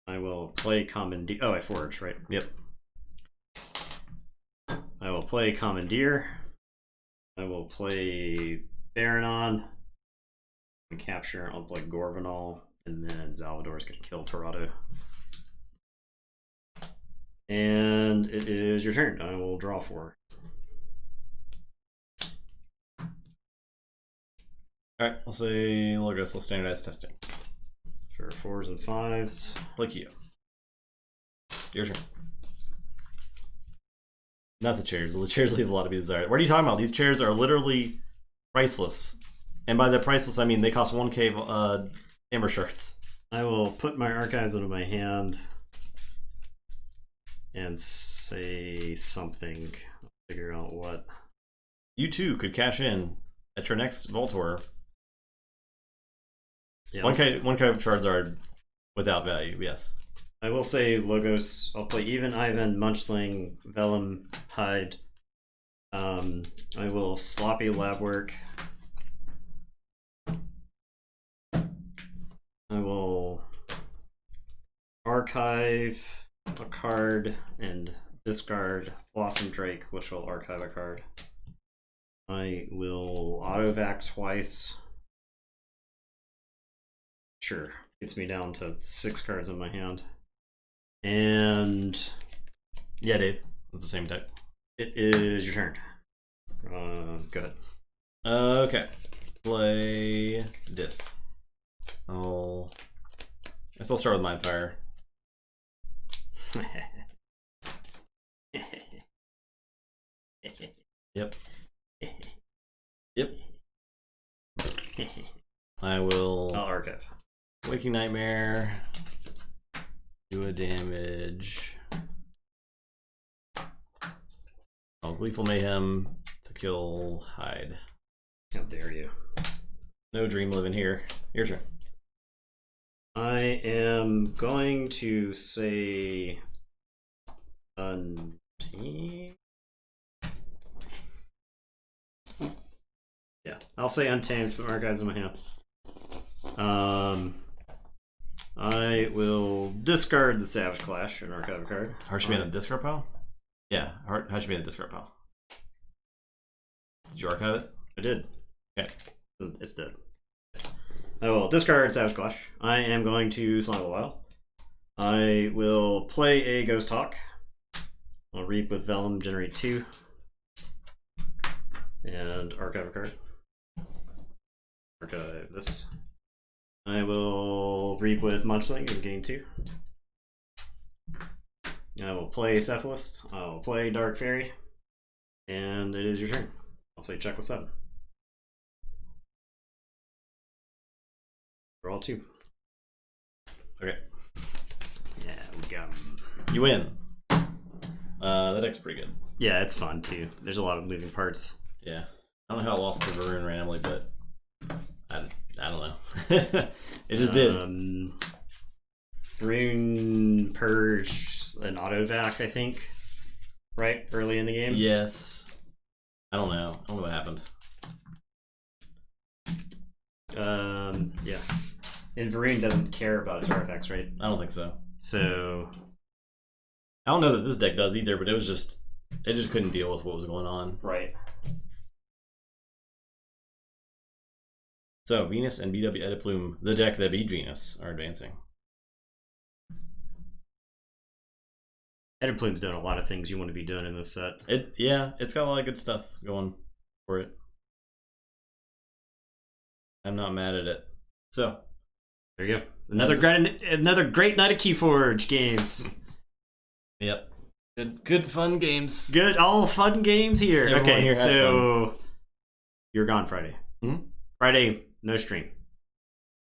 I will play Commandeer. Oh, I forge, right? Yep. I will play Commandeer. I will play Baronon. And capture. I'll play Gorvanal, and then Zalvador's gonna kill Torado. And it is your turn. I will draw 4. Alright, I'll say Logos will standardize testing. For 4s and 5s. Like you. Your turn. Not the chairs. The chairs leave a lot to be desired. What are you talking about? These chairs are literally priceless. And by the priceless, I mean they cost 1k hammer shards. I will put my archives into my hand and say something. I'll figure out what. You too could cash in at your next Voltor. Yeah, 1k shards are without value, yes. I will say Logos. I'll play Even, Ivan, Munchling, Vellum, Hide. I will Sloppy Lab Work. I will archive a card and discard Blossom Drake, which will archive a card. I will auto-vac twice. Sure, gets me down to 6 cards in my hand. And yeah, Dave. It's the same deck. It is your turn. Go ahead. Okay. Play this. I guess I'll start with Mindfire. Yep. Yep. I will. I'll archive. Waking Nightmare. Do a damage. Oh, Gleeful Mayhem to kill Hyde. How dare you? No dream living here. Your turn. I am going to say Untamed. Yeah, I'll say Untamed. Put archives in my hand. I will discard the Savage Clash and archive a card. Heart should be in the discard pile? Yeah, Heart should be in the discard pile. Did you archive it? I did. Okay. It's dead. I will discard Savage Clash. I am going to Slime a while. I will play a Ghost Hawk. I'll Reap with Vellum, generate 2. And archive a card. Archive this. I will Reap with Munchling and gain 2. I will play Cephalist. I will play Dark Fairy. And it is your turn. I'll say check with 7. We're all 2. Okay. Yeah, we got 'em. You win. That deck's pretty good. Yeah, it's fun too. There's a lot of moving parts. Yeah. I don't know how I lost to Varun randomly, but I don't know. It just did. Varun purged an auto-vac, I think, right? Early in the game? Yes. I don't know. I don't know what happened. Yeah. And Varun doesn't care about his artifacts, right? I don't think so. So I don't know that this deck does either, but it just couldn't deal with what was going on. right. So Venus and BW Ediplume, the deck that beat Venus, are advancing. Ediplume's doing a lot of things you want to be doing in this set. It's got a lot of good stuff going for it. I'm not mad at it. So there you go. Another great night of Keyforge games. Yep. Good fun games. Good, all fun games here. Everyone okay, here had so you're gone Friday. Hmm? Friday, no stream.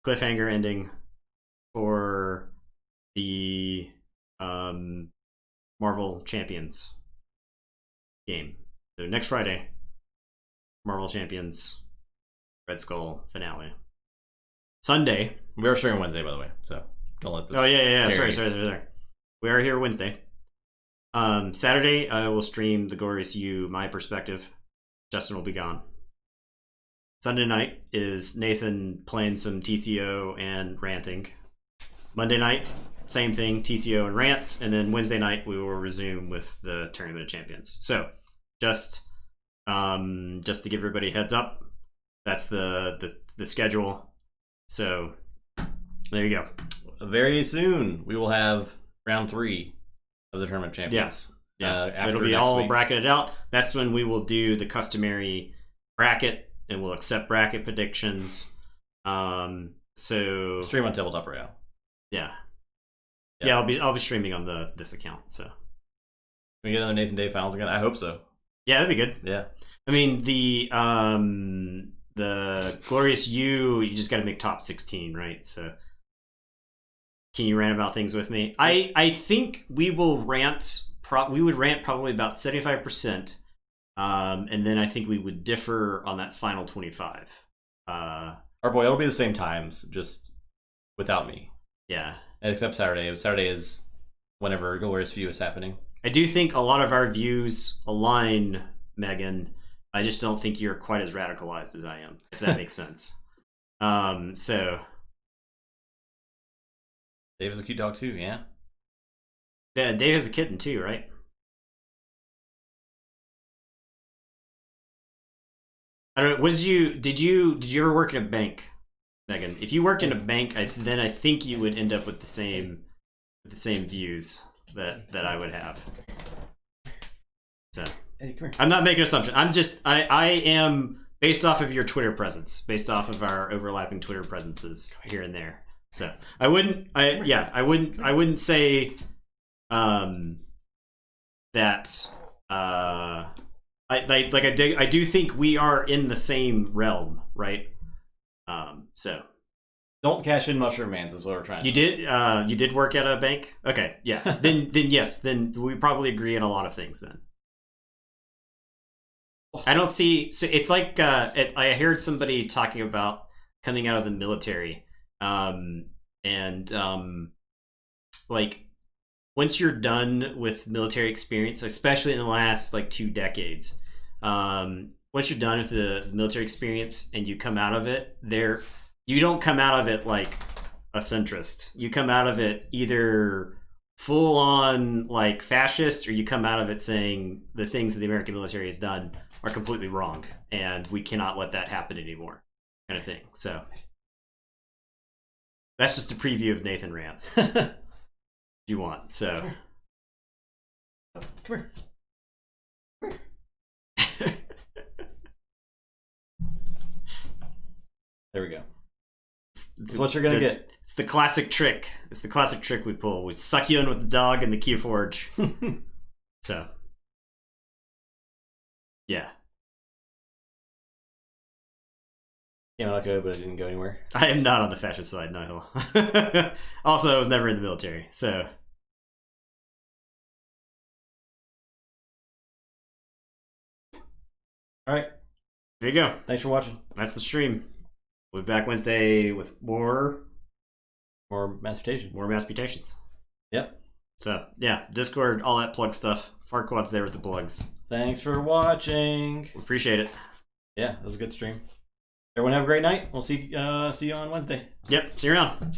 Cliffhanger ending for the Marvel Champions game. So next Friday, Marvel Champions Red Skull finale. Sunday. We are streaming Wednesday, by the way, so don't let this. Oh yeah. scare Sorry. We are here Wednesday. Saturday, I will stream The Glorious You, my perspective. Justin will be gone. Sunday night is Nathan playing some TCO and ranting. Monday night, same thing, TCO and rants. And then Wednesday night, we will resume with the Tournament of Champions. So just to give everybody a heads up, that's the schedule. So there you go. Very soon, we will have round 3 of the Tournament of Champions. Yeah. It'll be all bracketed out. That's when we will do the customary bracket, and we'll accept bracket predictions. So stream on Tabletop Royale. Yeah, I'll be streaming on this account. So can we get another Nathan Day finals again? I hope so. Yeah, that'd be good. Yeah. I mean the Glorious You just got to make top 16, right? So can you rant about things with me? I think we will rant. We would rant probably about 75%, and then I think we would differ on that final 25. Our boy, it'll be the same times, just without me. Yeah. Except Saturday. Saturday is whenever Glorious View is happening. I do think a lot of our views align, Megan. I just don't think you're quite as radicalized as I am, if that makes sense. So Dave is a cute dog too, yeah? Yeah, Dave has a kitten too, right? I don't know. What did you ever work in a bank, Megan? If you worked in a bank, then I think you would end up with the same views that I would have. So Hey, come here. I'm not making an assumption. I am based off of your Twitter presence, based off of our overlapping Twitter presences here and there. So I wouldn't say that I do think we are in the same realm, right? So Don't cash in Mushroom Mans is what we're trying. You did work at a bank? Okay, yeah. then yes, then we probably agree on a lot of things then. I don't see. So it's like I heard somebody talking about coming out of the military, like once you're done with military experience, especially in the last like 2 decades, once you're done with the military experience and you come out of it, you don't come out of it like a centrist. You come out of it either full on like fascist, or you come out of it saying the things that the American military has done are completely wrong and we cannot let that happen anymore, kind of thing. So that's just a preview of Nathan Rants. If you want. So come here. There we go. That's what you're gonna get. It's the classic trick. It's the classic trick we pull. We suck you in with the dog and the Keyforge. So, yeah. Came out okay, but it didn't go anywhere. I am not on the fascist side, no. Also, I was never in the military, so. All right. There you go. Thanks for watching. That's the stream. We'll be back Wednesday with more mass mutations. More mass mutations. Yep. So, yeah, Discord, all that plug stuff. Farquad's there with the plugs. Thanks for watching. Appreciate it. Yeah, that was a good stream. Everyone have a great night. We'll see you on Wednesday. Yep, see you around.